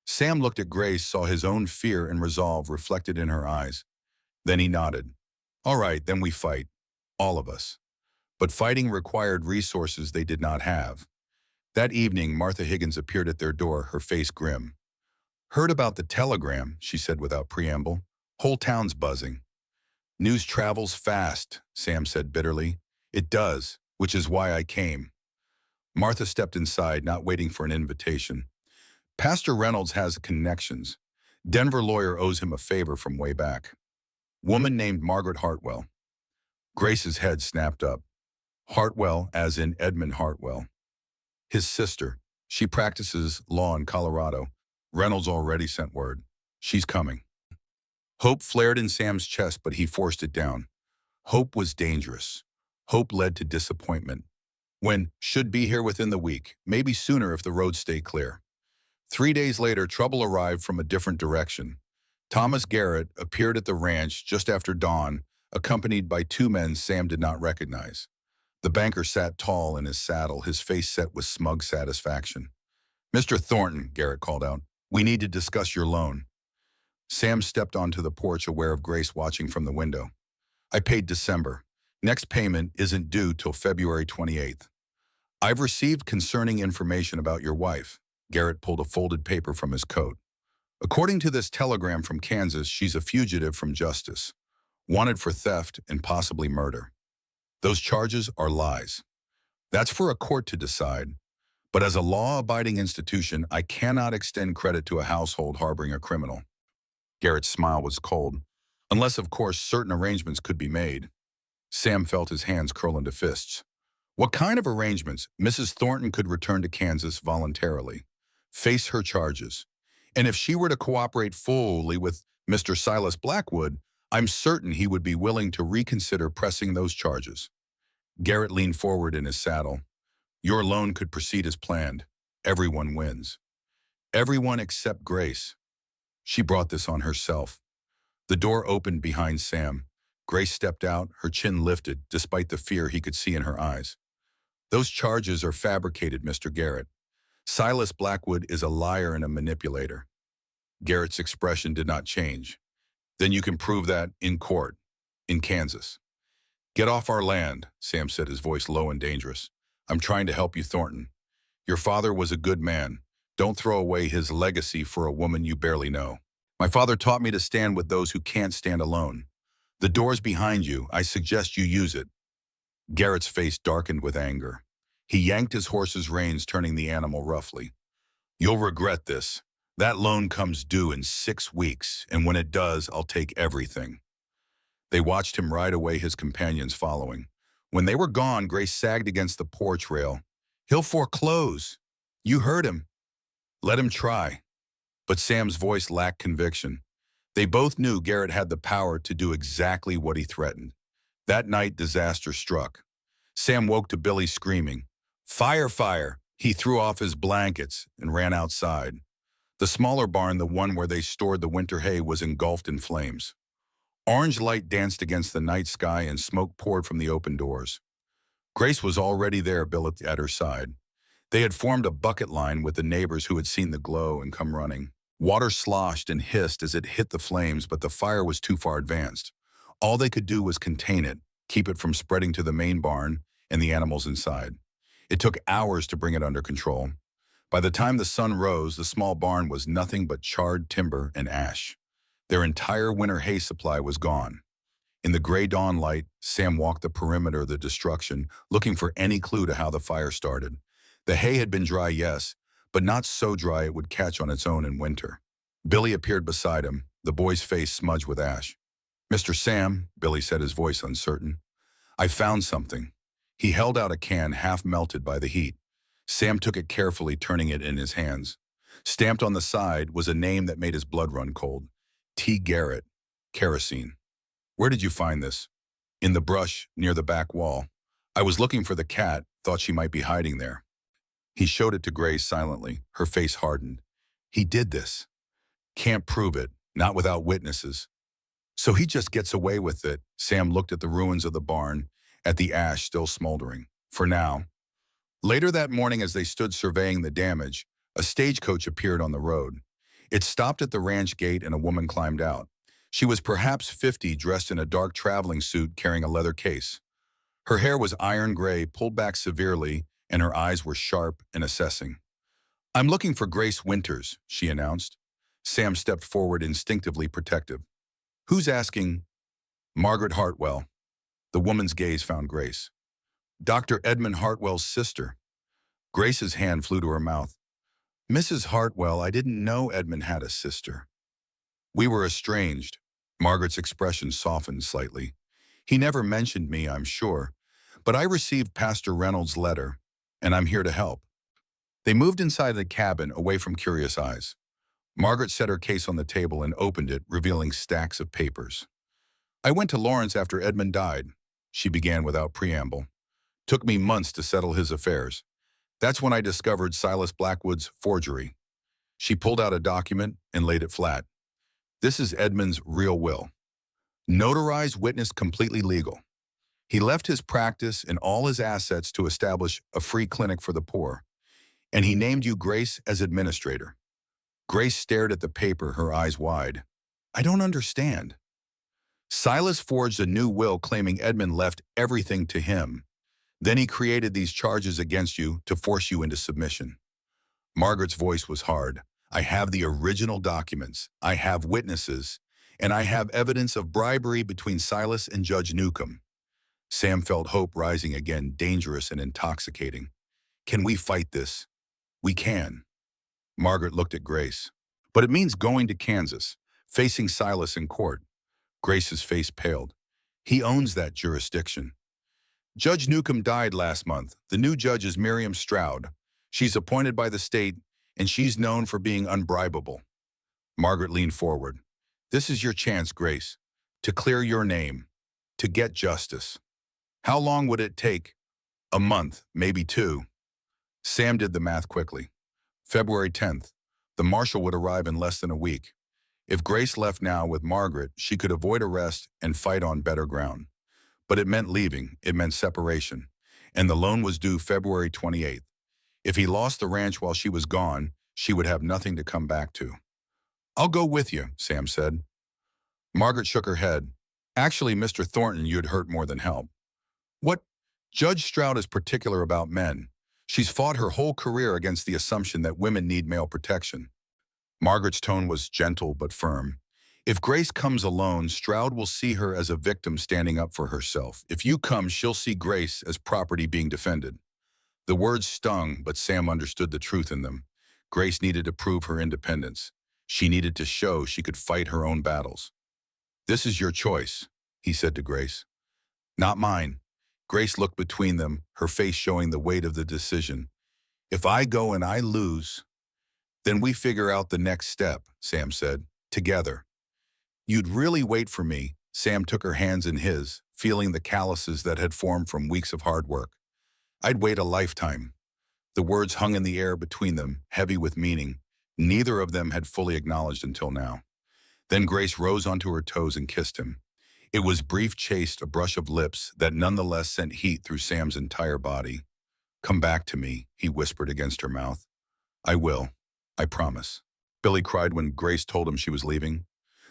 Sam looked at Grace, saw his own fear and resolve reflected in her eyes. Then he nodded. All right, then we fight. All of us. But fighting required resources they did not have. That evening, Martha Higgins appeared at their door, her face grim. Heard about the telegram, she said without preamble. Whole town's buzzing. News travels fast, Sam said bitterly. It does, which is why I came. Martha stepped inside, not waiting for an invitation. Pastor Reynolds has connections. Denver lawyer owes him a favor from way back. Woman named Margaret Hartwell. Grace's head snapped up. Hartwell, as in Edmund Hartwell. His sister. She practices law in Colorado. Reynolds already sent word. She's coming. Hope flared in Sam's chest, but he forced it down. Hope was dangerous. Hope led to disappointment. When should be here within the week, maybe sooner if the roads stay clear. 3 days later, trouble arrived from a different direction. Thomas Garrett appeared at the ranch just after dawn, accompanied by 2 men Sam did not recognize. The banker sat tall in his saddle, his face set with smug satisfaction. Mr. Thornton, Garrett called out, we need to discuss your loan. Sam stepped onto the porch, aware of Grace watching from the window. I paid December. Next payment isn't due till February 28th. I've received concerning information about your wife. Garrett pulled a folded paper from his coat. According to this telegram from Kansas, she's a fugitive from justice, wanted for theft and possibly murder. Those charges are lies. That's for a court to decide. But as a law-abiding institution, I cannot extend credit to a household harboring a criminal. Garrett's smile was cold, unless, of course, certain arrangements could be made. Sam felt his hands curl into fists. What kind of arrangements? Mrs. Thornton could return to Kansas voluntarily, face her charges. And if she were to cooperate fully with Mr. Silas Blackwood, I'm certain he would be willing to reconsider pressing those charges. Garrett leaned forward in his saddle. Your loan could proceed as planned. Everyone wins. Everyone except Grace. She brought this on herself. The door opened behind Sam. Grace stepped out, her chin lifted, despite the fear he could see in her eyes. Those charges are fabricated, Mr. Garrett. Silas Blackwood is a liar and a manipulator. Garrett's expression did not change. Then you can prove that in court, in Kansas. Get off our land, Sam said, his voice low and dangerous. I'm trying to help you, Thornton. Your father was a good man. Don't throw away his legacy for a woman you barely know. My father taught me to stand with those who can't stand alone. The door's behind you. I suggest you use it. Garrett's face darkened with anger. He yanked his horse's reins, turning the animal roughly. You'll regret this. That loan comes due in 6 weeks, and when it does, I'll take everything. They watched him ride away, his companions following. When they were gone, Grace sagged against the porch rail. He'll foreclose. You heard him. Let him try. But Sam's voice lacked conviction. They both knew Garrett had the power to do exactly what he threatened. That night, disaster struck. Sam woke to Billy screaming. Fire, fire! He threw off his blankets and ran outside. The smaller barn, the one where they stored the winter hay, was engulfed in flames. Orange light danced against the night sky and smoke poured from the open doors. Grace was already there, Bill at her side. They had formed a bucket line with the neighbors who had seen the glow and come running. Water sloshed and hissed as it hit the flames, but the fire was too far advanced. All they could do was contain it, keep it from spreading to the main barn and the animals inside. It took hours to bring it under control. By the time the sun rose, the small barn was nothing but charred timber and ash. Their entire winter hay supply was gone. In the gray dawn light, Sam walked the perimeter of the destruction, looking for any clue to how the fire started. The hay had been dry, yes, but not so dry it would catch on its own in winter. Billy appeared beside him, the boy's face smudged with ash. "Mr. Sam," Billy said, his voice uncertain, "I found something." He held out a can half melted by the heat. Sam took it carefully, turning it in his hands. Stamped on the side was a name that made his blood run cold. T. Garrett. Kerosene. "Where did you find this?" "In the brush, near the back wall. I was looking for the cat, thought she might be hiding there." He showed it to Grace silently, her face hardened. "He did this. Can't prove it, not without witnesses. So he just gets away with it." Sam looked at the ruins of the barn, at the ash still smoldering. "For now." Later that morning, as they stood surveying the damage, a stagecoach appeared on the road. It stopped at the ranch gate and a woman climbed out. She was perhaps 50, dressed in a dark traveling suit carrying a leather case. Her hair was iron gray, pulled back severely, and her eyes were sharp and assessing. "I'm looking for Grace Winters," she announced. Sam stepped forward, instinctively protective. "Who's asking?" "Margaret Hartwell." The woman's gaze found Grace. "Dr. Edmund Hartwell's sister." Grace's hand flew to her mouth. "Mrs. Hartwell, I didn't know Edmund had a sister." "We were estranged." Margaret's expression softened slightly. "He never mentioned me, I'm sure. But I received Pastor Reynolds' letter, and I'm here to help." They moved inside the cabin, away from curious eyes. Margaret set her case on the table and opened it, revealing stacks of papers. "I went to Lawrence after Edmund died," she began without preamble. "Took me months to settle his affairs. That's when I discovered Silas Blackwood's forgery." She pulled out a document and laid it flat. "This is Edmund's real will. Notarized, witnessed, completely legal. He left his practice and all his assets to establish a free clinic for the poor. And he named you Grace as administrator." Grace stared at the paper, her eyes wide. "I don't understand." "Silas forged a new will claiming Edmund left everything to him. Then he created these charges against you to force you into submission." Margaret's voice was hard. "I have the original documents, I have witnesses, and I have evidence of bribery between Silas and Judge Newcomb." Sam felt hope rising again, dangerous and intoxicating. "Can we fight this?" "We can." Margaret looked at Grace. "But it means going to Kansas, facing Silas in court." Grace's face paled. "He owns that jurisdiction." "Judge Newcomb died last month. The new judge is Miriam Stroud. She's appointed by the state, and she's known for being unbribable." Margaret leaned forward. "This is your chance, Grace, to clear your name, to get justice. How long would it take?" "A month, maybe 2. Sam did the math quickly. February 10th. The marshal would arrive in less than a week. If Grace left now with Margaret, she could avoid arrest and fight on better ground. But it meant leaving, it meant separation. And the loan was due February 28th. If he lost the ranch while she was gone, she would have nothing to come back to. "I'll go with you," Sam said. Margaret shook her head. "Actually, Mr. Thornton, you'd hurt more than help." "What?" "Judge Stroud is particular about men. She's fought her whole career against the assumption that women need male protection." Margaret's tone was gentle but firm. "If Grace comes alone, Stroud will see her as a victim standing up for herself. If you come, she'll see Grace as property being defended." The words stung, but Sam understood the truth in them. Grace needed to prove her independence. She needed to show she could fight her own battles. "This is your choice," he said to Grace. "Not mine." Grace looked between them, her face showing the weight of the decision. "If I go and I lose, then we figure out the next step," Sam said, "together." "You'd really wait for me." Sam took her hands in his, feeling the calluses that had formed from weeks of hard work. "I'd wait a lifetime." The words hung in the air between them, heavy with meaning. Neither of them had fully acknowledged until now. Then Grace rose onto her toes and kissed him. It was brief, chaste, a brush of lips that nonetheless sent heat through Sam's entire body. "Come back to me," he whispered against her mouth. "I will. I promise." Billy cried when Grace told him she was leaving.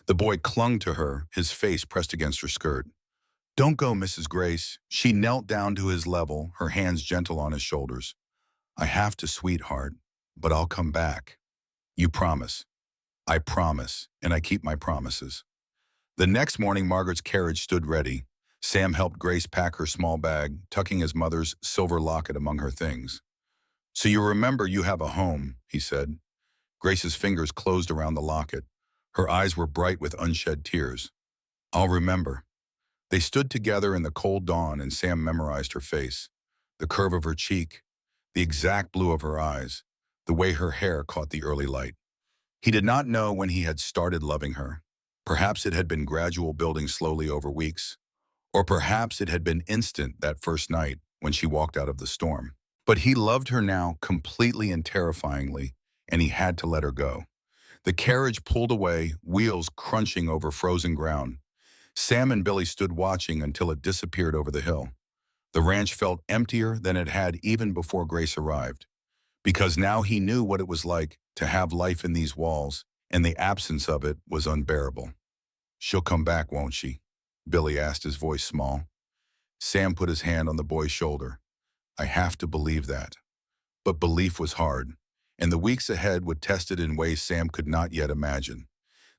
The boy clung to her, his face pressed against her skirt. "Don't go, Mrs. Grace." She knelt down to his level, her hands gentle on his shoulders. "I have to, sweetheart, but I'll come back." "You promise." "I promise, and I keep my promises." The next morning, Margaret's carriage stood ready. Sam helped Grace pack her small bag, tucking his mother's silver locket among her things. "So you remember you have a home," he said. Grace's fingers closed around the locket. Her eyes were bright with unshed tears. I'll remember. They stood together in the cold dawn and Sam memorized her face. The curve of her cheek, the exact blue of her eyes, the way her hair caught the early light. He did not know when he had started loving her. Perhaps it had been gradual, building slowly over weeks. Or perhaps it had been instant that first night when she walked out of the storm. But he loved her now completely and terrifyingly, and he had to let her go. The carriage pulled away, wheels crunching over frozen ground. Sam and Billy stood watching until it disappeared over the hill. The ranch felt emptier than it had even before Grace arrived, because now he knew what it was like to have life in these walls, and the absence of it was unbearable. She'll come back, won't she? Billy asked, his voice small. Sam put his hand on the boy's shoulder. I have to believe that. But belief was hard, and the weeks ahead would test it in ways Sam could not yet imagine.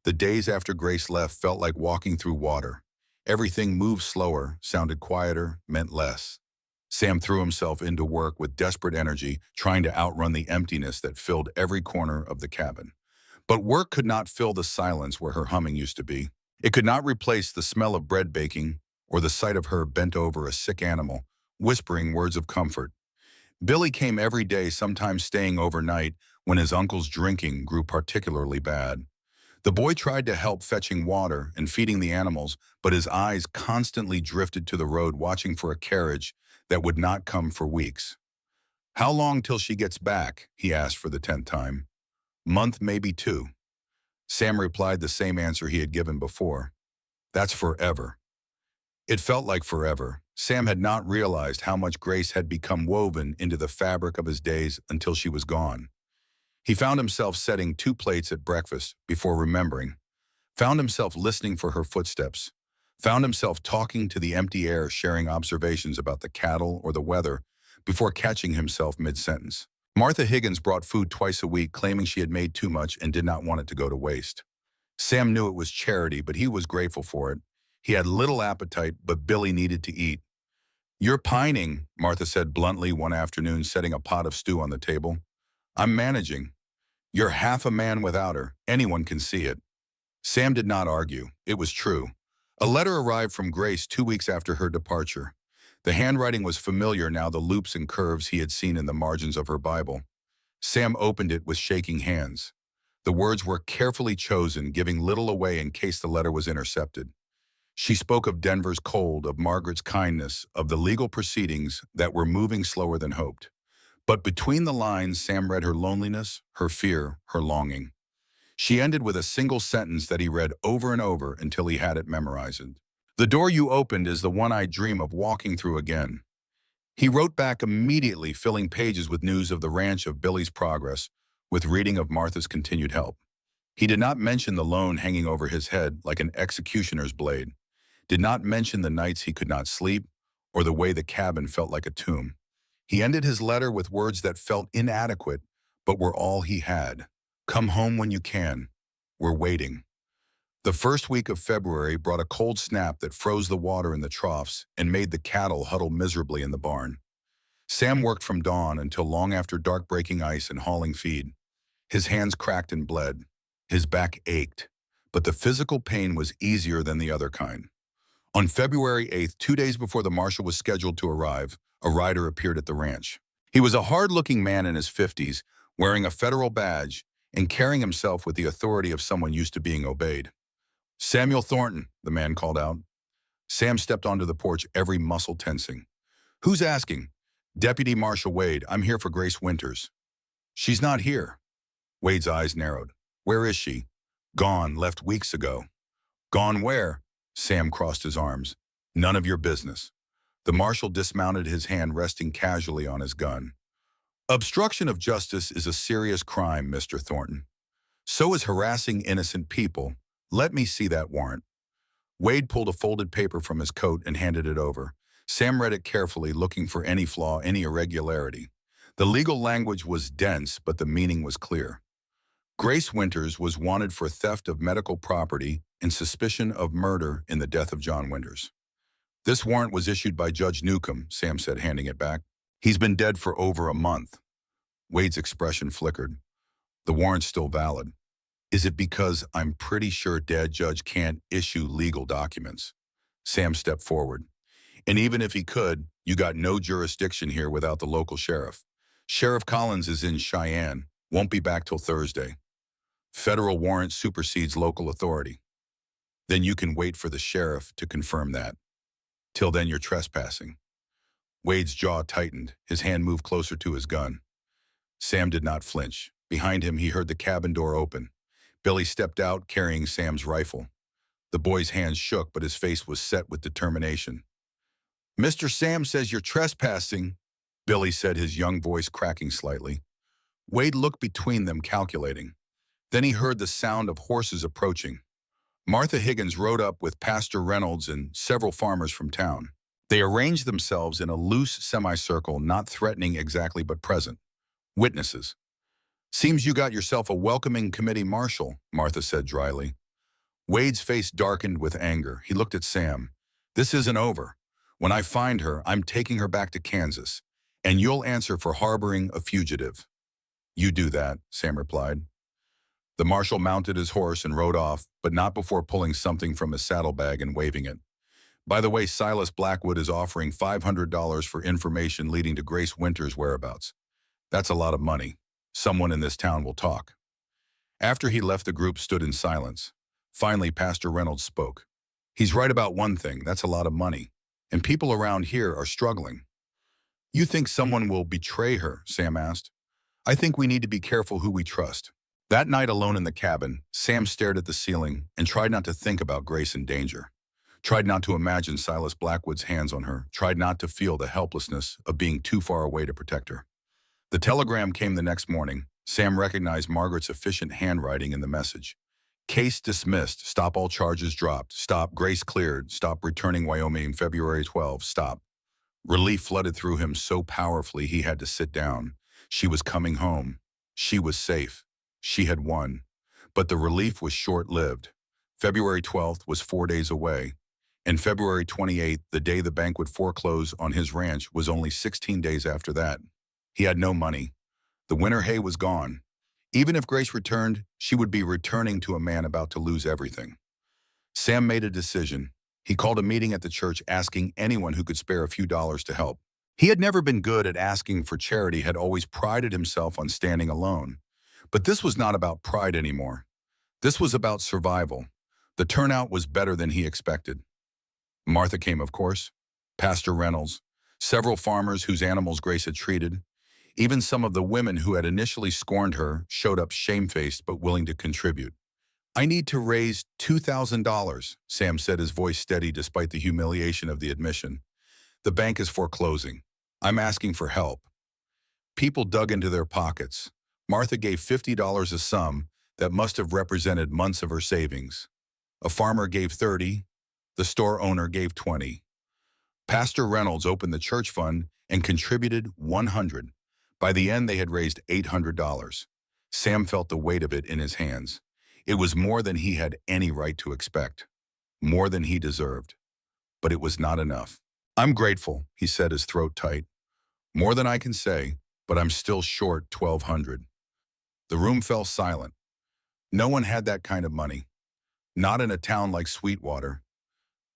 The days after Grace left felt like walking through water. Everything moved slower, sounded quieter, meant less. Sam threw himself into work with desperate energy, trying to outrun the emptiness that filled every corner of the cabin. But work could not fill the silence where her humming used to be. It could not replace the smell of bread baking or the sight of her bent over a sick animal, whispering words of comfort. Billy came every day, sometimes staying overnight when his uncle's drinking grew particularly bad. The boy tried to help fetching water and feeding the animals, but his eyes constantly drifted to the road, watching for a carriage that would not come for weeks. How long till she gets back? He asked for the 10th time. Month, maybe 2. Sam replied the same answer he had given before. That's forever. It felt like forever. Sam had not realized how much Grace had become woven into the fabric of his days until she was gone. He found himself setting 2 plates at breakfast before remembering, found himself listening for her footsteps, found himself talking to the empty air, sharing observations about the cattle or the weather before catching himself mid-sentence. Martha Higgins brought food twice a week, claiming she had made too much and did not want it to go to waste. Sam knew it was charity, but he was grateful for it. He had little appetite, but Billy needed to eat. You're pining, Martha said bluntly one afternoon, setting a pot of stew on the table. I'm managing. You're half a man without her. Anyone can see it. Sam did not argue. It was true. A letter arrived from Grace 2 weeks after her departure. The handwriting was familiar now, the loops and curves he had seen in the margins of her Bible. Sam opened it with shaking hands. The words were carefully chosen, giving little away in case the letter was intercepted. She spoke of Denver's cold, of Margaret's kindness, of the legal proceedings that were moving slower than hoped. But between the lines, Sam read her loneliness, her fear, her longing. She ended with a single sentence that he read over and over until he had it memorized. The door you opened is the one I dream of walking through again. He wrote back immediately, filling pages with news of the ranch, of Billy's progress, with reading of Martha's continued help. He did not mention the loan hanging over his head like an executioner's blade, did not mention the nights he could not sleep, or the way the cabin felt like a tomb. He ended his letter with words that felt inadequate, but were all he had. Come home when you can. We're waiting. The first week of February brought a cold snap that froze the water in the troughs and made the cattle huddle miserably in the barn. Sam worked from dawn until long after dark, breaking ice and hauling feed. His hands cracked and bled. His back ached, but the physical pain was easier than the other kind. On February 8th, 2 days before the marshal was scheduled to arrive, a rider appeared at the ranch. He was a hard-looking man in his 50s, wearing a federal badge and carrying himself with the authority of someone used to being obeyed. Samuel Thornton, the man called out. Sam stepped onto the porch, every muscle tensing. Who's asking? Deputy Marshal Wade, I'm here for Grace Winters. She's not here. Wade's eyes narrowed. Where is she? Gone, left weeks ago. Gone where? Sam crossed his arms. None of your business. The marshal dismounted, his hand resting casually on his gun. Obstruction of justice is a serious crime, Mr. Thornton. So is harassing innocent people. Let me see that warrant. Wade pulled a folded paper from his coat and handed it over. Sam read it carefully, looking for any flaw, any irregularity. The legal language was dense, but the meaning was clear. Grace Winters was wanted for theft of medical property and suspicion of murder in the death of John Winters. This warrant was issued by Judge Newcomb, Sam said, handing it back. He's been dead for over a month. Wade's expression flickered. The warrant's still valid. Is it because I'm pretty sure Dad Judge can't issue legal documents? Sam stepped forward. And even if he could, you got no jurisdiction here without the local sheriff. Sheriff Collins is in Cheyenne, won't be back till Thursday. Federal warrant supersedes local authority. Then you can wait for the sheriff to confirm that. Till then, you're trespassing. Wade's jaw tightened, his hand moved closer to his gun. Sam did not flinch. Behind him, he heard the cabin door open. Billy stepped out, carrying Sam's rifle. The boy's hands shook, but his face was set with determination. "Mr. Sam says you're trespassing," Billy said, his young voice cracking slightly. Wade looked between them, calculating. Then he heard the sound of horses approaching. Martha Higgins rode up with Pastor Reynolds and several farmers from town. They arranged themselves in a loose semicircle, not threatening exactly but present. Witnesses. "Seems you got yourself a welcoming committee marshal," Martha said dryly. Wade's face darkened with anger. He looked at Sam. "This isn't over. When I find her, I'm taking her back to Kansas, and you'll answer for harboring a fugitive." "You do that," Sam replied. The marshal mounted his horse and rode off, but not before pulling something from his saddlebag and waving it. "By the way, Silas Blackwood is offering $500 for information leading to Grace Winter's whereabouts. That's a lot of money. Someone in this town will talk." After he left, the group stood in silence. Finally, Pastor Reynolds spoke. "He's right about one thing. That's a lot of money. And people around here are struggling." "You think someone will betray her?" Sam asked. "I think we need to be careful who we trust." That night alone in the cabin, Sam stared at the ceiling and tried not to think about Grace in danger. Tried not to imagine Silas Blackwood's hands on her. Tried not to feel the helplessness of being too far away to protect her. The telegram came the next morning. Sam recognized Margaret's efficient handwriting in the message. "Case dismissed. Stop all charges dropped. Stop. Grace cleared. Stop returning Wyoming February 12. Stop." Relief flooded through him so powerfully he had to sit down. She was coming home. She was safe. She had won. But the relief was short-lived. February 12th was 4 days away. And February 28th, the day the bank would foreclose on his ranch, was only 16 days after that. He had no money. The winter hay was gone. Even if Grace returned, she would be returning to a man about to lose everything. Sam made a decision. He called a meeting at the church, asking anyone who could spare a few dollars to help. He had never been good at asking for charity, had always prided himself on standing alone. But this was not about pride anymore. This was about survival. The turnout was better than he expected. Martha came, of course. Pastor Reynolds. Several farmers whose animals Grace had treated. Even some of the women who had initially scorned her showed up shamefaced but willing to contribute. "I need to raise $2,000, Sam said, his voice steady despite the humiliation of the admission. "The bank is foreclosing. I'm asking for help." People dug into their pockets. Martha gave $50, a sum that must have represented months of her savings. A farmer gave $30. The store owner gave $20. Pastor Reynolds opened the church fund and contributed $100. By the end, they had raised $800. Sam felt the weight of it in his hands. It was more than he had any right to expect. More than he deserved. But it was not enough. "I'm grateful," he said, his throat tight. "More than I can say, but I'm still short $1,200. The room fell silent. No one had that kind of money. Not in a town like Sweetwater.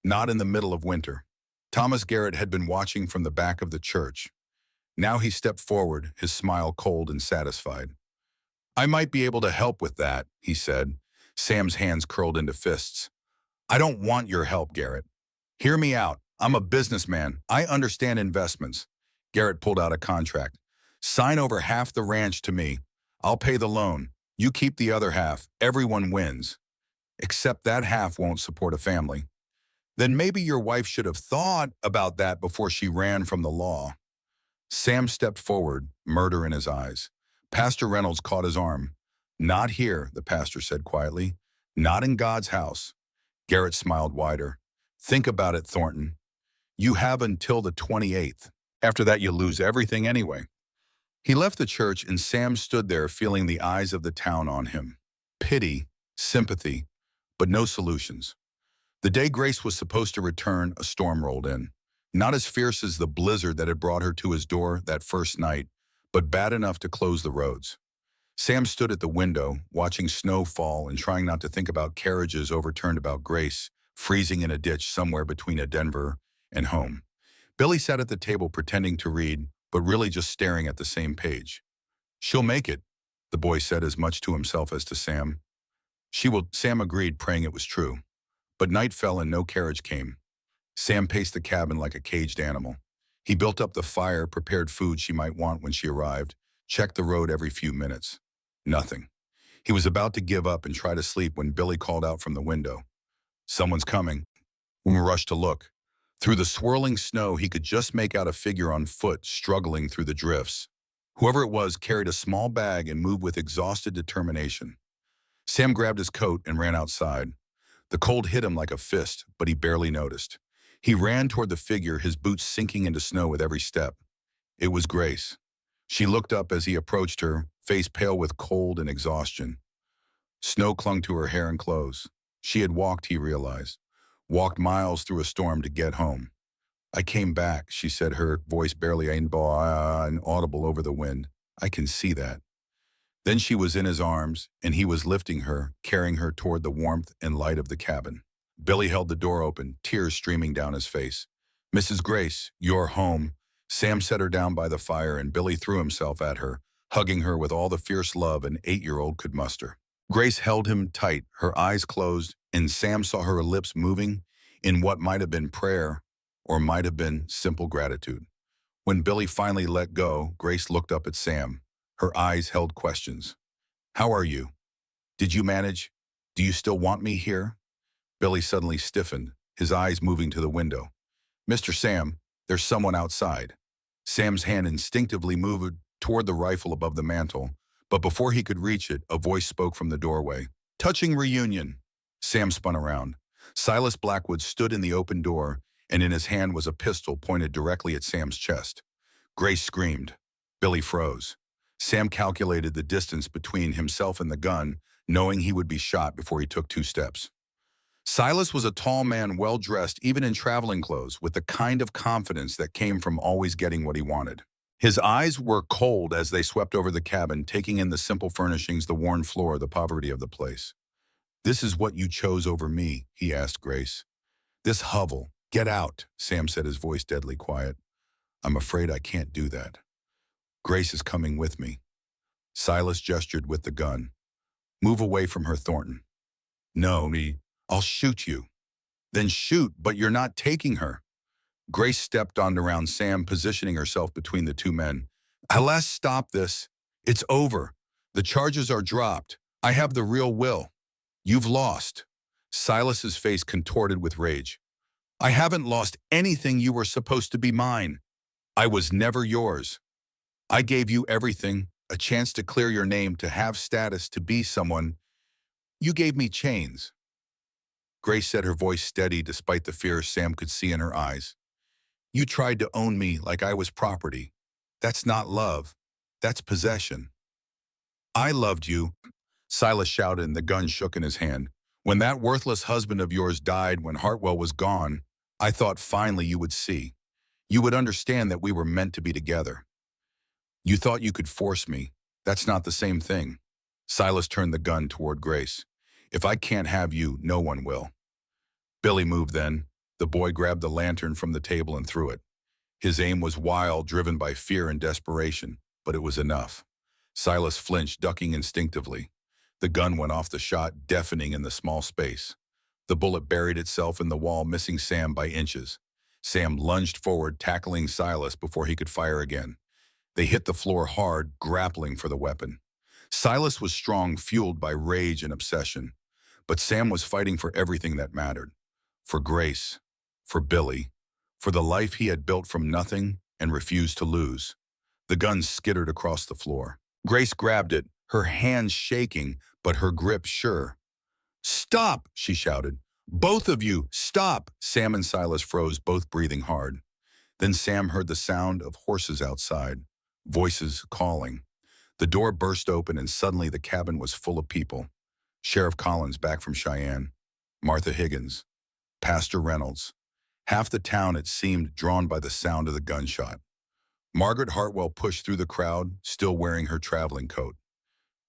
Not in the middle of winter. Thomas Garrett had been watching from the back of the church. Now he stepped forward, his smile cold and satisfied. "I might be able to help with that," he said. Sam's hands curled into fists. "I don't want your help, Garrett. Hear me out. I'm a businessman. I understand investments." Garrett pulled out a contract. "Sign over half the ranch to me. I'll pay the loan. You keep the other half. Everyone wins. Except that half won't support a family." "Then maybe your wife should have thought about that before she ran from the law." Sam stepped forward, murder in his eyes. Pastor Reynolds caught his arm. "Not here," the pastor said quietly. "Not in God's house." Garrett smiled wider. "Think about it, Thornton. You have until the 28th. After that, you lose everything anyway." He left the church, and Sam stood there feeling the eyes of the town on him. Pity, sympathy, but no solutions. The day Grace was supposed to return, a storm rolled in. Not as fierce as the blizzard that had brought her to his door that first night, but bad enough to close the roads. Sam stood at the window, watching snow fall and trying not to think about carriages overturned about Grace, freezing in a ditch somewhere between a Denver and home. Billy sat at the table pretending to read, but really just staring at the same page. "She'll make it," the boy said as much to himself as to Sam. "She will," Sam agreed, praying it was true. But night fell and no carriage came. Sam paced the cabin like a caged animal. He built up the fire, prepared food she might want when she arrived, checked the road every few minutes. Nothing. He was about to give up and try to sleep when Billy called out from the window. "Someone's coming." We rushed to look. Through the swirling snow, he could just make out a figure on foot struggling through the drifts. Whoever it was carried a small bag and moved with exhausted determination. Sam grabbed his coat and ran outside. The cold hit him like a fist, but he barely noticed. He ran toward the figure, his boots sinking into snow with every step. It was Grace. She looked up as he approached her, face pale with cold and exhaustion. Snow clung to her hair and clothes. She had walked, he realized. Walked miles through a storm to get home. "I came back," she said, her voice barely inaudible over the wind. "I can see that." Then she was in his arms, and he was lifting her, carrying her toward the warmth and light of the cabin. Billy held the door open, tears streaming down his face. "Mrs. Grace, you're home." Sam set her down by the fire, and Billy threw himself at her, hugging her with all the fierce love an 8-year-old could muster. Grace held him tight, her eyes closed, and Sam saw her lips moving in what might have been prayer or might have been simple gratitude. When Billy finally let go, Grace looked up at Sam. Her eyes held questions. "How are you? Did you manage? Do you still want me here?" Billy suddenly stiffened, his eyes moving to the window. "Mr. Sam, there's someone outside." Sam's hand instinctively moved toward the rifle above the mantel, but before he could reach it, a voice spoke from the doorway. "Touching reunion." Sam spun around. Silas Blackwood stood in the open door, and in his hand was a pistol pointed directly at Sam's chest. Grace screamed. Billy froze. Sam calculated the distance between himself and the gun, knowing he would be shot before he took 2 steps. Silas was a tall man, well-dressed, even in traveling clothes, with the kind of confidence that came from always getting what he wanted. His eyes were cold as they swept over the cabin, taking in the simple furnishings, the worn floor, the poverty of the place. "This is what you chose over me?" he asked Grace. "This hovel. Get out," Sam said, his voice deadly quiet. "I'm afraid I can't do that. Grace is coming with me." Silas gestured with the gun. "Move away from her, Thornton." "No, I'll shoot you." "Then shoot, but you're not taking her." Grace stepped on around Sam, positioning herself between the two men. "Let's stop this. It's over. The charges are dropped. I have the real will. You've lost." Silas's face contorted with rage. "I haven't lost anything. You were supposed to be mine. I was never yours. I gave you everything, a chance to clear your name, to have status, to be someone. You gave me chains." Grace said, her voice steady despite the fear Sam could see in her eyes. "You tried to own me like I was property. That's not love. That's possession." "I loved you," Silas shouted, and the gun shook in his hand. "When that worthless husband of yours died, when Hartwell was gone, I thought finally you would see. You would understand that we were meant to be together. You thought you could force me. That's not the same thing." Silas turned the gun toward Grace. "If I can't have you, no one will." Billy moved then. The boy grabbed the lantern from the table and threw it. His aim was wild, driven by fear and desperation, but it was enough. Silas flinched, ducking instinctively. The gun went off, the shot deafening in the small space. The bullet buried itself in the wall, missing Sam by inches. Sam lunged forward, tackling Silas before he could fire again. They hit the floor hard, grappling for the weapon. Silas was strong, fueled by rage and obsession. But Sam was fighting for everything that mattered. For Grace, for Billy, for the life he had built from nothing and refused to lose. The gun skittered across the floor. Grace grabbed it, her hands shaking, but her grip sure. "Stop!" she shouted. "Both of you, stop!" Sam and Silas froze, both breathing hard. Then Sam heard the sound of horses outside, voices calling. The door burst open, and suddenly the cabin was full of people. Sheriff Collins, back from Cheyenne. Martha Higgins. Pastor Reynolds. Half the town, it seemed, drawn by the sound of the gunshot. Margaret Hartwell pushed through the crowd, still wearing her traveling coat.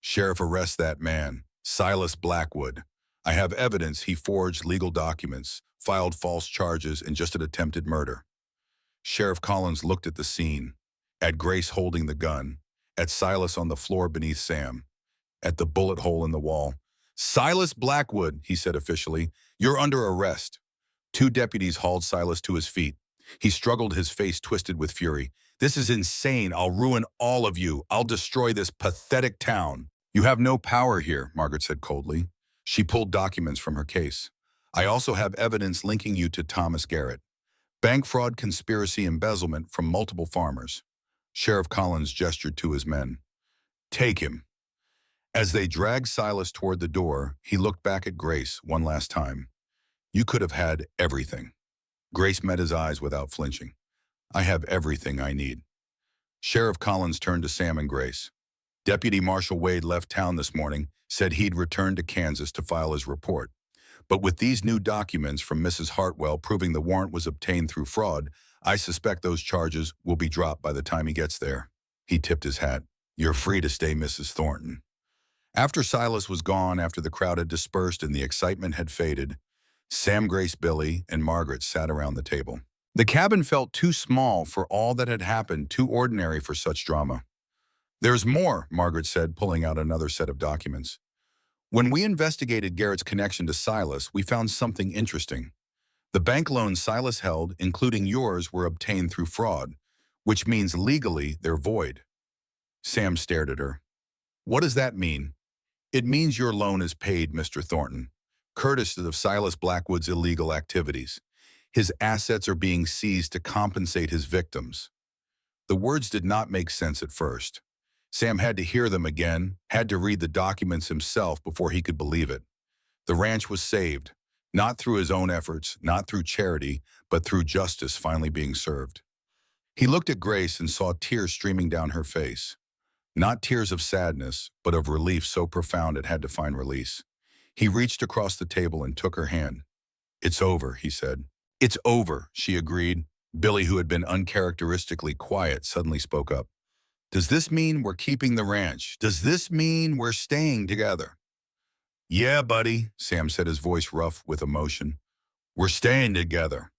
Sheriff, arrest that man, Silas Blackwood. I have evidence he forged legal documents, filed false charges, and just attempted murder. Sheriff Collins looked at the scene, at Grace holding the gun, at Silas on the floor beneath Sam, at the bullet hole in the wall. Silas Blackwood, he said officially, you're under arrest. Two deputies hauled Silas to his feet. He struggled, his face twisted with fury. This is insane. I'll ruin all of you. I'll destroy this pathetic town. You have no power here, Margaret said coldly. She pulled documents from her case. I also have evidence linking you to Thomas Garrett. Bank fraud, conspiracy, embezzlement from multiple farmers. Sheriff Collins gestured to his men. Take him. As they dragged Silas toward the door, he looked back at Grace one last time. You could have had everything. Grace met his eyes without flinching. I have everything I need. Sheriff Collins turned to Sam and Grace. Deputy Marshal Wade left town this morning, said he'd returned to Kansas to file his report. But with these new documents from Mrs. Hartwell proving the warrant was obtained through fraud, I suspect those charges will be dropped by the time he gets there. He tipped his hat. You're free to stay, Mrs. Thornton. After Silas was gone, after the crowd had dispersed and the excitement had faded, Sam, Grace, Billy, and Margaret sat around the table. The cabin felt too small for all that had happened, too ordinary for such drama. There's more, Margaret said, pulling out another set of documents. When we investigated Garrett's connection to Silas, we found something interesting. The bank loans Silas held, including yours, were obtained through fraud, which means legally they're void. Sam stared at her. What does that mean? It means your loan is paid, Mr. Thornton, courtesy of Silas Blackwood's illegal activities. His assets are being seized to compensate his victims. The words did not make sense at first. Sam had to hear them again, had to read the documents himself before he could believe it. The ranch was saved, not through his own efforts, not through charity, but through justice finally being served. He looked at Grace and saw tears streaming down her face. Not tears of sadness, but of relief so profound it had to find release. He reached across the table and took her hand. It's over, he said. It's over, she agreed. Billy, who had been uncharacteristically quiet, suddenly spoke up. Does this mean we're keeping the ranch? Does this mean we're staying together? Yeah, buddy, Sam said, his voice rough with emotion. We're staying together.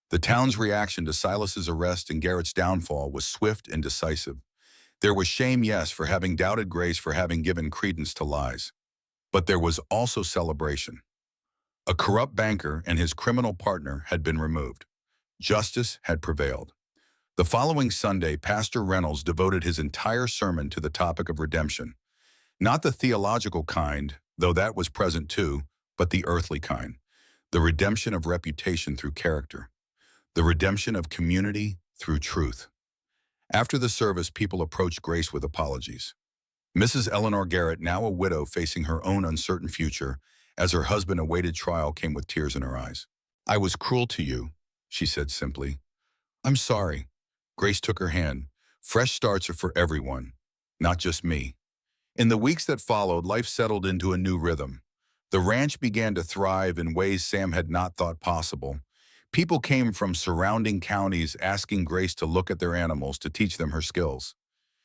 The town's reaction to Silas's arrest and Garrett's downfall was swift and decisive. There was shame, yes, for having doubted Grace, for having given credence to lies. But there was also celebration. A corrupt banker and his criminal partner had been removed. Justice had prevailed. The following Sunday, Pastor Reynolds devoted his entire sermon to the topic of redemption. Not the theological kind, though that was present too, but the earthly kind. The redemption of reputation through character. The redemption of community through truth. After the service, people approached Grace with apologies. Mrs. Eleanor Garrett, now a widow facing her own uncertain future, as her husband awaited trial, came with tears in her eyes. I was cruel to you, she said simply. I'm sorry. Grace took her hand. Fresh starts are for everyone, not just me. In the weeks that followed, life settled into a new rhythm. The ranch began to thrive in ways Sam had not thought possible. People came from surrounding counties asking Grace to look at their animals to teach them her skills.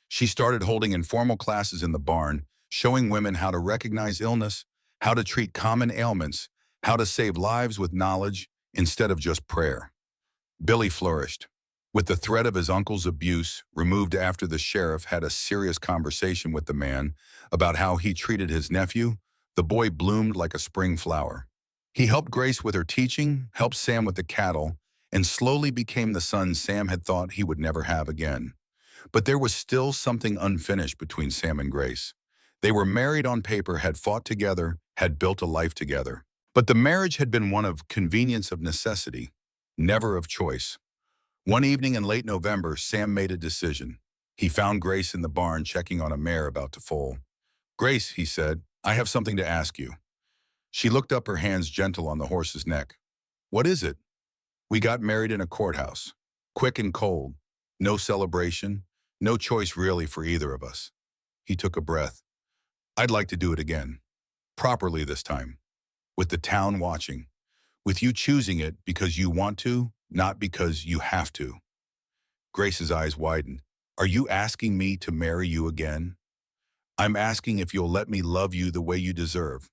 She started holding informal classes in the barn, showing women how to recognize illness, how to treat common ailments, how to save lives with knowledge instead of just prayer. Billy flourished. With the threat of his uncle's abuse removed after the sheriff had a serious conversation with the man about how he treated his nephew, the boy bloomed like a spring flower. He helped Grace with her teaching, helped Sam with the cattle, and slowly became the son Sam had thought he would never have again. But there was still something unfinished between Sam and Grace. They were married on paper, had fought together, had built a life together. But the marriage had been one of convenience, of necessity, never of choice. One evening in late November, Sam made a decision. He found Grace in the barn checking on a mare about to foal. Grace, he said, I have something to ask you. She looked up, her hands gentle on the horse's neck. What is it? We got married in a courthouse. Quick and cold. No celebration. No choice really for either of us. He took a breath. I'd like to do it again. Properly this time. With the town watching. With you choosing it because you want to, not because you have to. Grace's eyes widened. Are you asking me to marry you again? I'm asking if you'll let me love you the way you deserve,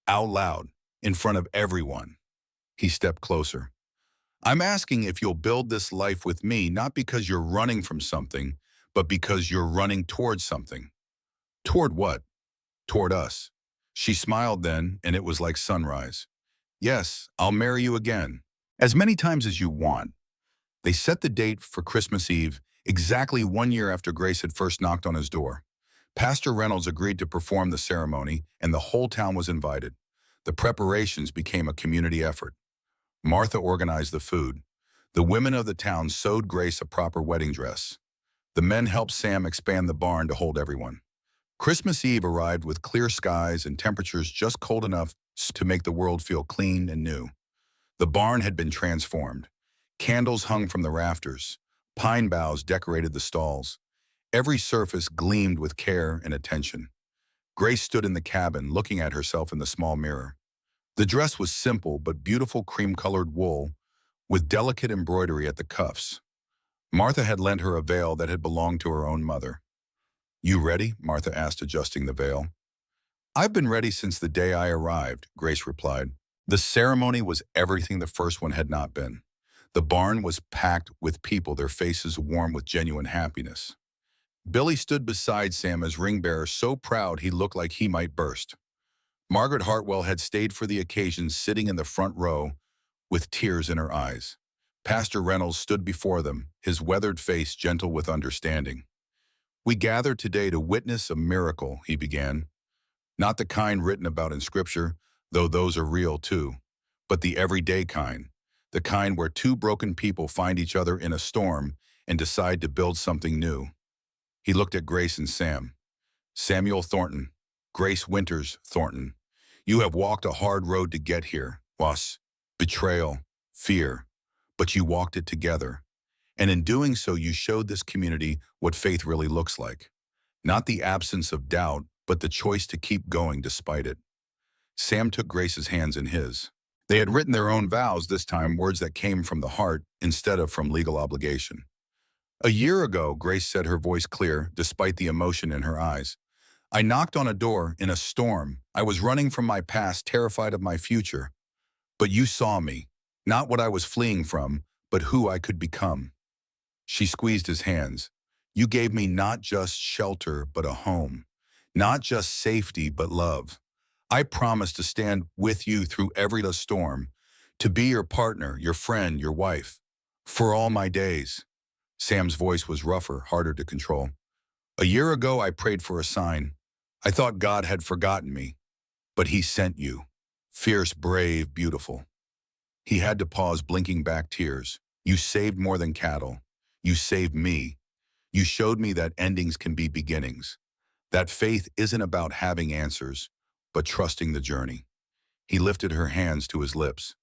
out loud, in front of everyone. He stepped closer. I'm asking if you'll build this life with me, not because you're running from something, but because you're running towards something. Toward what? Toward us. She smiled then, and it was like sunrise. Yes, I'll marry you again. As many times as you want. They set the date for Christmas Eve, exactly 1 year after Grace had first knocked on his door. Pastor Reynolds agreed to perform the ceremony, and the whole town was invited. The preparations became a community effort. Martha organized the food. The women of the town sewed Grace a proper wedding dress. The men helped Sam expand the barn to hold everyone. Christmas Eve arrived with clear skies and temperatures just cold enough to make the world feel clean and new. The barn had been transformed. Candles hung from the rafters. Pine boughs decorated the stalls. Every surface gleamed with care and attention. Grace stood in the cabin, looking at herself in the small mirror. The dress was simple but beautiful cream-colored wool with delicate embroidery at the cuffs. Martha had lent her a veil that had belonged to her own mother. You ready? Martha asked, adjusting the veil. I've been ready since the day I arrived, Grace replied. The ceremony was everything the first one had not been. The barn was packed with people, their faces warm with genuine happiness. Billy stood beside Sam as ring bearer, so proud he looked like he might burst. Margaret Hartwell had stayed for the occasion, sitting in the front row with tears in her eyes. Pastor Reynolds stood before them, his weathered face gentle with understanding. We gathered today to witness a miracle, he began. Not the kind written about in Scripture, though those are real too, but the everyday kind, the kind where two broken people find each other in a storm and decide to build something new. He looked at Grace and Sam. Samuel Thornton, Grace Winters Thornton, you have walked a hard road to get here, loss, betrayal, fear, but you walked it together. And in doing so, you showed this community what faith really looks like. Not the absence of doubt, but the choice to keep going despite it. Sam took Grace's hands in his. They had written their own vows, this time words that came from the heart instead of from legal obligation. A year ago, Grace said, her voice clear, despite the emotion in her eyes. I knocked on a door in a storm. I was running from my past, terrified of my future. But you saw me, not what I was fleeing from, but who I could become. She squeezed his hands. You gave me not just shelter, but a home. Not just safety, but love. I promise to stand with you through every storm, to be your partner, your friend, your wife, for all my days. Sam's voice was rougher, harder to control. A year ago, I prayed for a sign. I thought God had forgotten me, but he sent you. Fierce, brave, beautiful. He had to pause, blinking back tears. You saved more than cattle. You saved me. You showed me that endings can be beginnings. That faith isn't about having answers, but trusting the journey. He lifted her hands to his lips.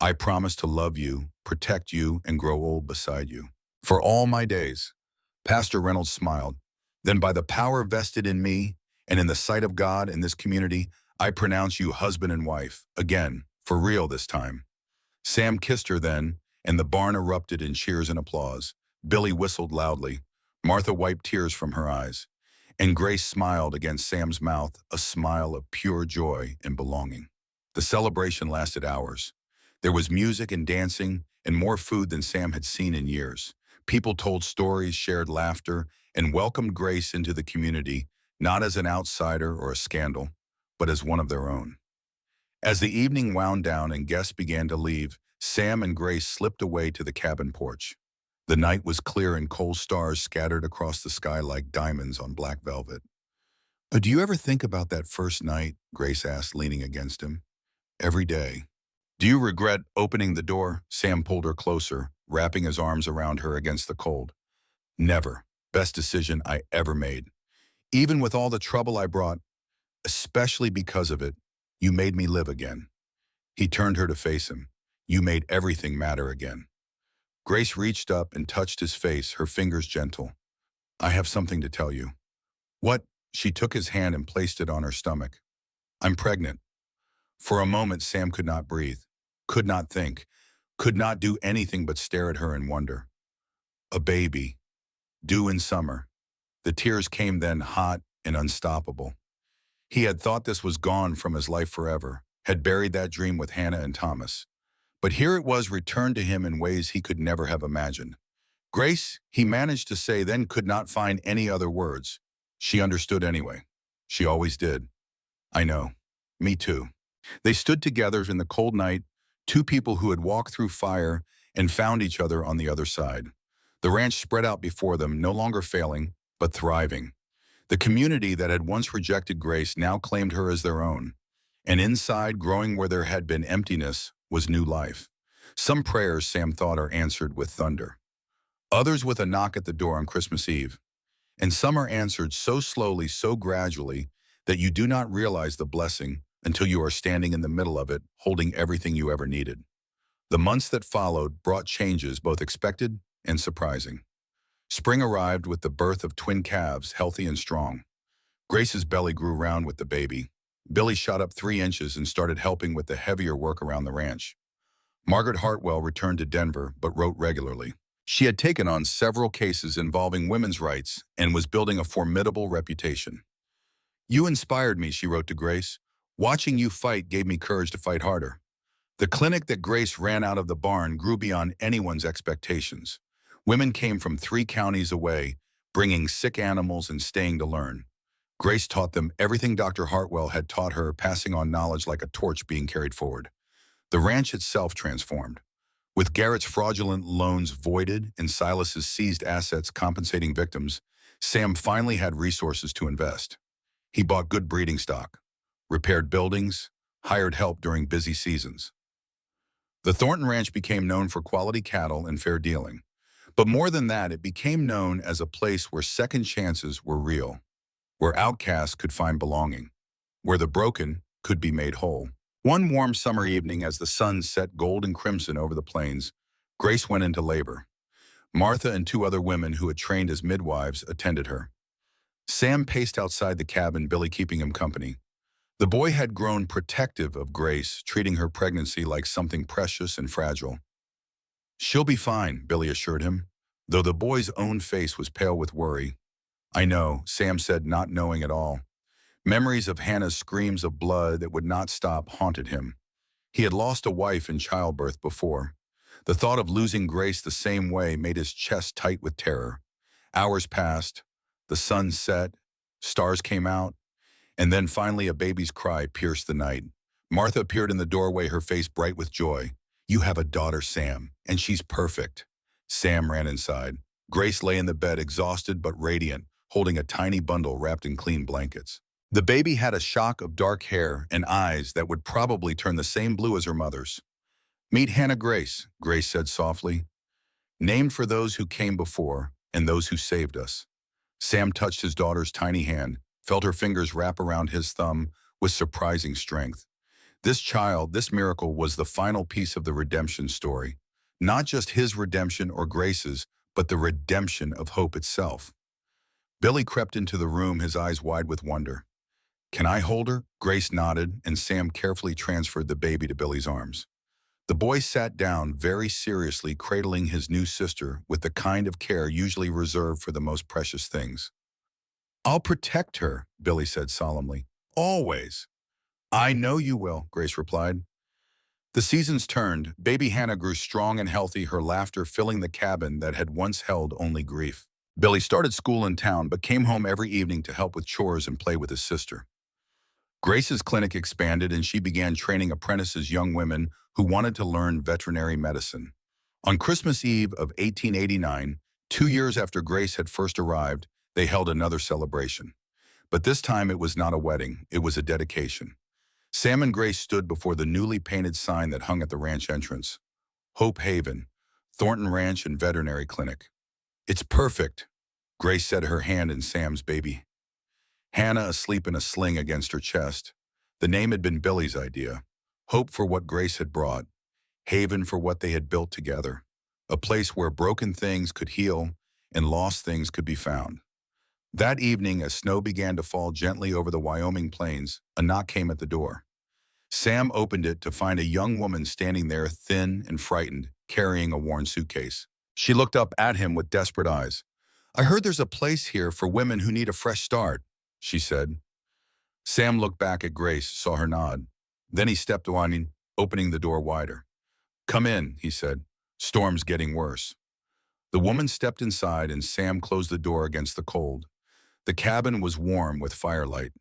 I promise to love you, protect you, and grow old beside you. For all my days. Pastor Reynolds smiled. Then by the power vested in me, and in the sight of God and this community, I pronounce you husband and wife, again, for real this time. Sam kissed her then, and the barn erupted in cheers and applause. Billy whistled loudly. Martha wiped tears from her eyes. And Grace smiled against Sam's mouth, a smile of pure joy and belonging. The celebration lasted hours. There was music and dancing, and more food than Sam had seen in years. People told stories, shared laughter, and welcomed Grace into the community, not as an outsider or a scandal, but as one of their own. As the evening wound down and guests began to leave, Sam and Grace slipped away to the cabin porch. The night was clear and cold stars scattered across the sky like diamonds on black velvet. Do you ever think about that first night? Grace asked, leaning against him. Every day. Do you regret opening the door? Sam pulled her closer, wrapping his arms around her against the cold. Never. Best decision I ever made. Even with all the trouble I brought, especially because of it, you made me live again. He turned her to face him. You made everything matter again. Grace reached up and touched his face, her fingers gentle. I have something to tell you. What? She took his hand and placed it on her stomach. I'm pregnant. For a moment, Sam could not breathe, could not think, could not do anything but stare at her in wonder. A baby, due in summer. The tears came then, hot, and unstoppable. He had thought this was gone from his life forever, had buried that dream with Hannah and Thomas. But here it was returned to him in ways he could never have imagined. Grace, he managed to say, then could not find any other words. She understood anyway. She always did. I know. Me too. They stood together in the cold night, two people who had walked through fire and found each other on the other side. The ranch spread out before them, no longer failing, but thriving. The community that had once rejected Grace now claimed her as their own. And inside, growing where there had been emptiness, was new life. Some prayers, Sam thought, are answered with thunder. Others with a knock at the door on Christmas Eve. And some are answered so slowly, so gradually, that you do not realize the blessing until you are standing in the middle of it, holding everything you ever needed. The months that followed brought changes both expected and surprising. Spring arrived with the birth of twin calves, healthy and strong. Grace's belly grew round with the baby. Billy shot up 3 inches and started helping with the heavier work around the ranch. Margaret Hartwell returned to Denver, but wrote regularly. She had taken on several cases involving women's rights and was building a formidable reputation. "You inspired me," she wrote to Grace. "Watching you fight gave me courage to fight harder." The clinic that Grace ran out of the barn grew beyond anyone's expectations. Women came from 3 counties away, bringing sick animals and staying to learn. Grace taught them everything Dr. Hartwell had taught her, passing on knowledge like a torch being carried forward. The ranch itself transformed. With Garrett's fraudulent loans voided and Silas's seized assets compensating victims, Sam finally had resources to invest. He bought good breeding stock, repaired buildings, hired help during busy seasons. The Thornton Ranch became known for quality cattle and fair dealing. But more than that, it became known as a place where second chances were real, where outcasts could find belonging, where the broken could be made whole. One warm summer evening, as the sun set gold and crimson over the plains, Grace went into labor. Martha and 2 other women who had trained as midwives attended her. Sam paced outside the cabin, Billy keeping him company. The boy had grown protective of Grace, treating her pregnancy like something precious and fragile. "She'll be fine," Billy assured him, though the boy's own face was pale with worry. "I know," Sam said, not knowing at all. Memories of Hannah's screams of blood that would not stop haunted him. He had lost a wife in childbirth before. The thought of losing Grace the same way made his chest tight with terror. Hours passed, the sun set, stars came out, and then finally a baby's cry pierced the night. Martha appeared in the doorway, her face bright with joy. "You have a daughter, Sam, and she's perfect." Sam ran inside. Grace lay in the bed, exhausted but radiant, holding a tiny bundle wrapped in clean blankets. The baby had a shock of dark hair and eyes that would probably turn the same blue as her mother's. "Meet Hannah Grace," Grace said softly. "Named for those who came before and those who saved us." Sam touched his daughter's tiny hand, felt her fingers wrap around his thumb with surprising strength. This child, this miracle, was the final piece of the redemption story. Not just his redemption or Grace's, but the redemption of hope itself. Billy crept into the room, his eyes wide with wonder. "Can I hold her?" Grace nodded, and Sam carefully transferred the baby to Billy's arms. The boy sat down very seriously, cradling his new sister with the kind of care usually reserved for the most precious things. "I'll protect her," Billy said solemnly. "Always." "I know you will," Grace replied. The seasons turned. Baby Hannah grew strong and healthy, her laughter filling the cabin that had once held only grief. Billy started school in town, but came home every evening to help with chores and play with his sister. Grace's clinic expanded, and she began training apprentices, young women who wanted to learn veterinary medicine. On Christmas Eve of 1889, 2 years after Grace had first arrived, they held another celebration. But this time it was not a wedding, it was a dedication. Sam and Grace stood before the newly painted sign that hung at the ranch entrance. Hope Haven, Thornton Ranch and Veterinary Clinic. "It's perfect," Grace said, her hand in Sam's baby. Hannah asleep in a sling against her chest. The name had been Billy's idea. Hope for what Grace had brought. Haven for what they had built together. A place where broken things could heal and lost things could be found. That evening, as snow began to fall gently over the Wyoming plains, a knock came at the door. Sam opened it to find a young woman standing there, thin and frightened, carrying a worn suitcase. She looked up at him with desperate eyes. "I heard there's a place here for women who need a fresh start." she said. Sam looked back at Grace, saw her nod. Then he stepped on, opening the door wider. "Come in," he said. "Storm's getting worse." The woman stepped inside and Sam closed the door against the cold. The cabin was warm with firelight.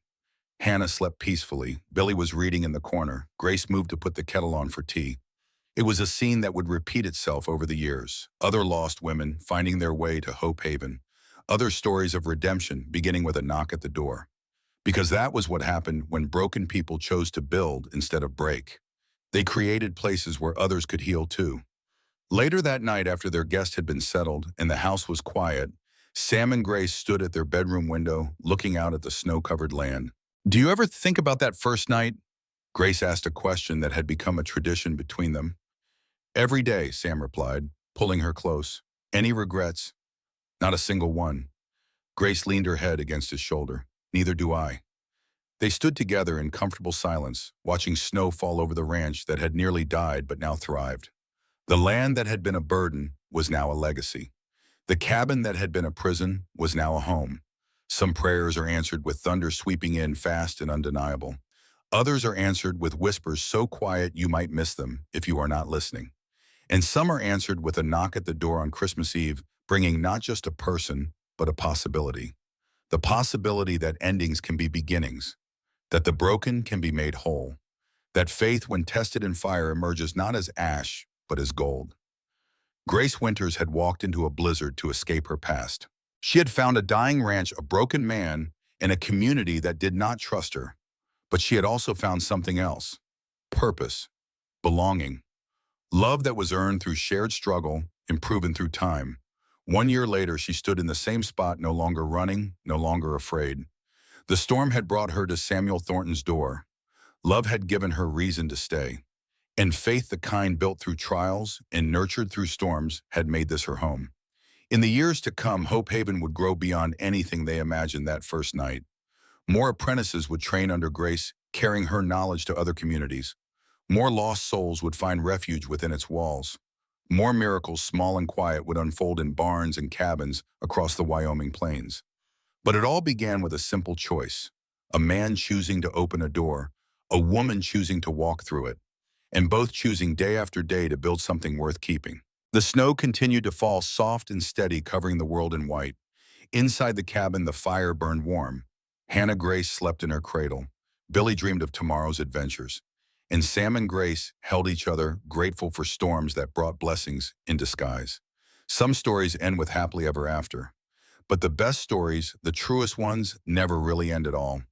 Hannah slept peacefully. Billy was reading in the corner. Grace moved to put the kettle on for tea. It was a scene that would repeat itself over the years. Other lost women finding their way to Hope Haven. Other stories of redemption beginning with a knock at the door. Because that was what happened when broken people chose to build instead of break. They created places where others could heal too. Later that night, after their guest had been settled and the house was quiet, Sam and Grace stood at their bedroom window, looking out at the snow-covered land. "Do you ever think about that first night?" Grace asked a question that had become a tradition between them. "Every day," Sam replied, pulling her close. "Any regrets?" "Not a single one." Grace leaned her head against his shoulder. "Neither do I." They stood together in comfortable silence, watching snow fall over the ranch that had nearly died but now thrived. The land that had been a burden was now a legacy. The cabin that had been a prison was now a home. Some prayers are answered with thunder sweeping in fast and undeniable. Others are answered with whispers so quiet you might miss them if you are not listening. And some are answered with a knock at the door on Christmas Eve, bringing not just a person, but a possibility. The possibility that endings can be beginnings, that the broken can be made whole, that faith when tested in fire emerges not as ash, but as gold. Grace Winters had walked into a blizzard to escape her past. She had found a dying ranch, a broken man, and a community that did not trust her. But she had also found something else: purpose, belonging, love that was earned through shared struggle and proven through time. 1 year later, she stood in the same spot, no longer running, no longer afraid. The storm had brought her to Samuel Thornton's door. Love had given her reason to stay. And faith, the kind built through trials and nurtured through storms, had made this her home. In the years to come, Hope Haven would grow beyond anything they imagined that first night. More apprentices would train under Grace, carrying her knowledge to other communities. More lost souls would find refuge within its walls. More miracles, small and quiet, would unfold in barns and cabins across the Wyoming plains. But it all began with a simple choice: a man choosing to open a door, a woman choosing to walk through it, and both choosing day after day to build something worth keeping. The snow continued to fall soft and steady, covering the world in white. Inside the cabin, the fire burned warm. Hannah Grace slept in her cradle. Billy dreamed of tomorrow's adventures. And Sam and Grace held each other, grateful for storms that brought blessings in disguise. Some stories end with happily ever after. But the best stories, the truest ones, never really end at all.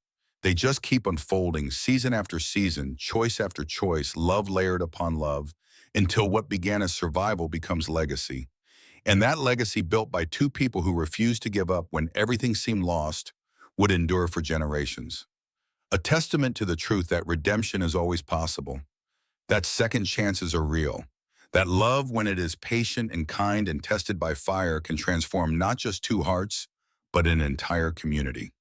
They just keep unfolding, season after season, choice after choice, love layered upon love, until what began as survival becomes legacy. And that legacy, built by two people who refused to give up when everything seemed lost, would endure for generations. A testament to the truth that redemption is always possible, that second chances are real, that love, when it is patient and kind and tested by fire, can transform not just two hearts, but an entire community.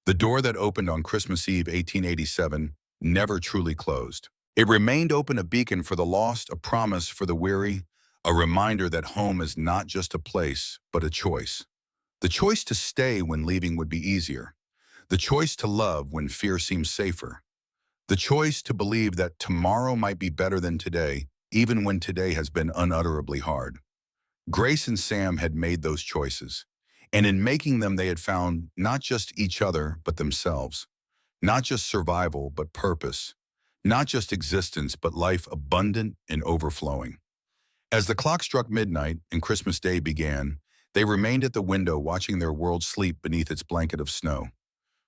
The door that opened on Christmas Eve 1887 never truly closed. It remained open, a beacon for the lost, a promise for the weary, a reminder that home is not just a place, but a choice. The choice to stay when leaving would be easier. The choice to love when fear seems safer. The choice to believe that tomorrow might be better than today, even when today has been unutterably hard. Grace and Sam had made those choices. And in making them, they had found not just each other, but themselves. Not just survival, but purpose. Not just existence, but life abundant and overflowing. As the clock struck midnight and Christmas Day began, they remained at the window watching their world sleep beneath its blanket of snow.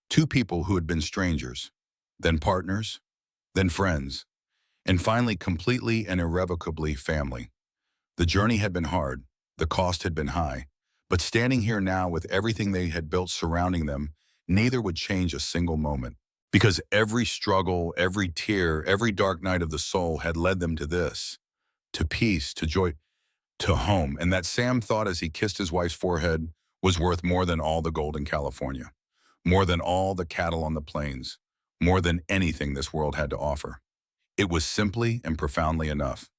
Two people who had been strangers, then partners, then friends, and finally completely and irrevocably family. The journey had been hard, the cost had been high, but standing here now with everything they had built surrounding them, neither would change a single moment. Because every struggle, every tear, every dark night of the soul had led them to this, to peace, to joy, to home. And that, Sam thought as he kissed his wife's forehead, was worth more than all the gold in California, more than all the cattle on the plains, more than anything this world had to offer. It was simply and profoundly enough.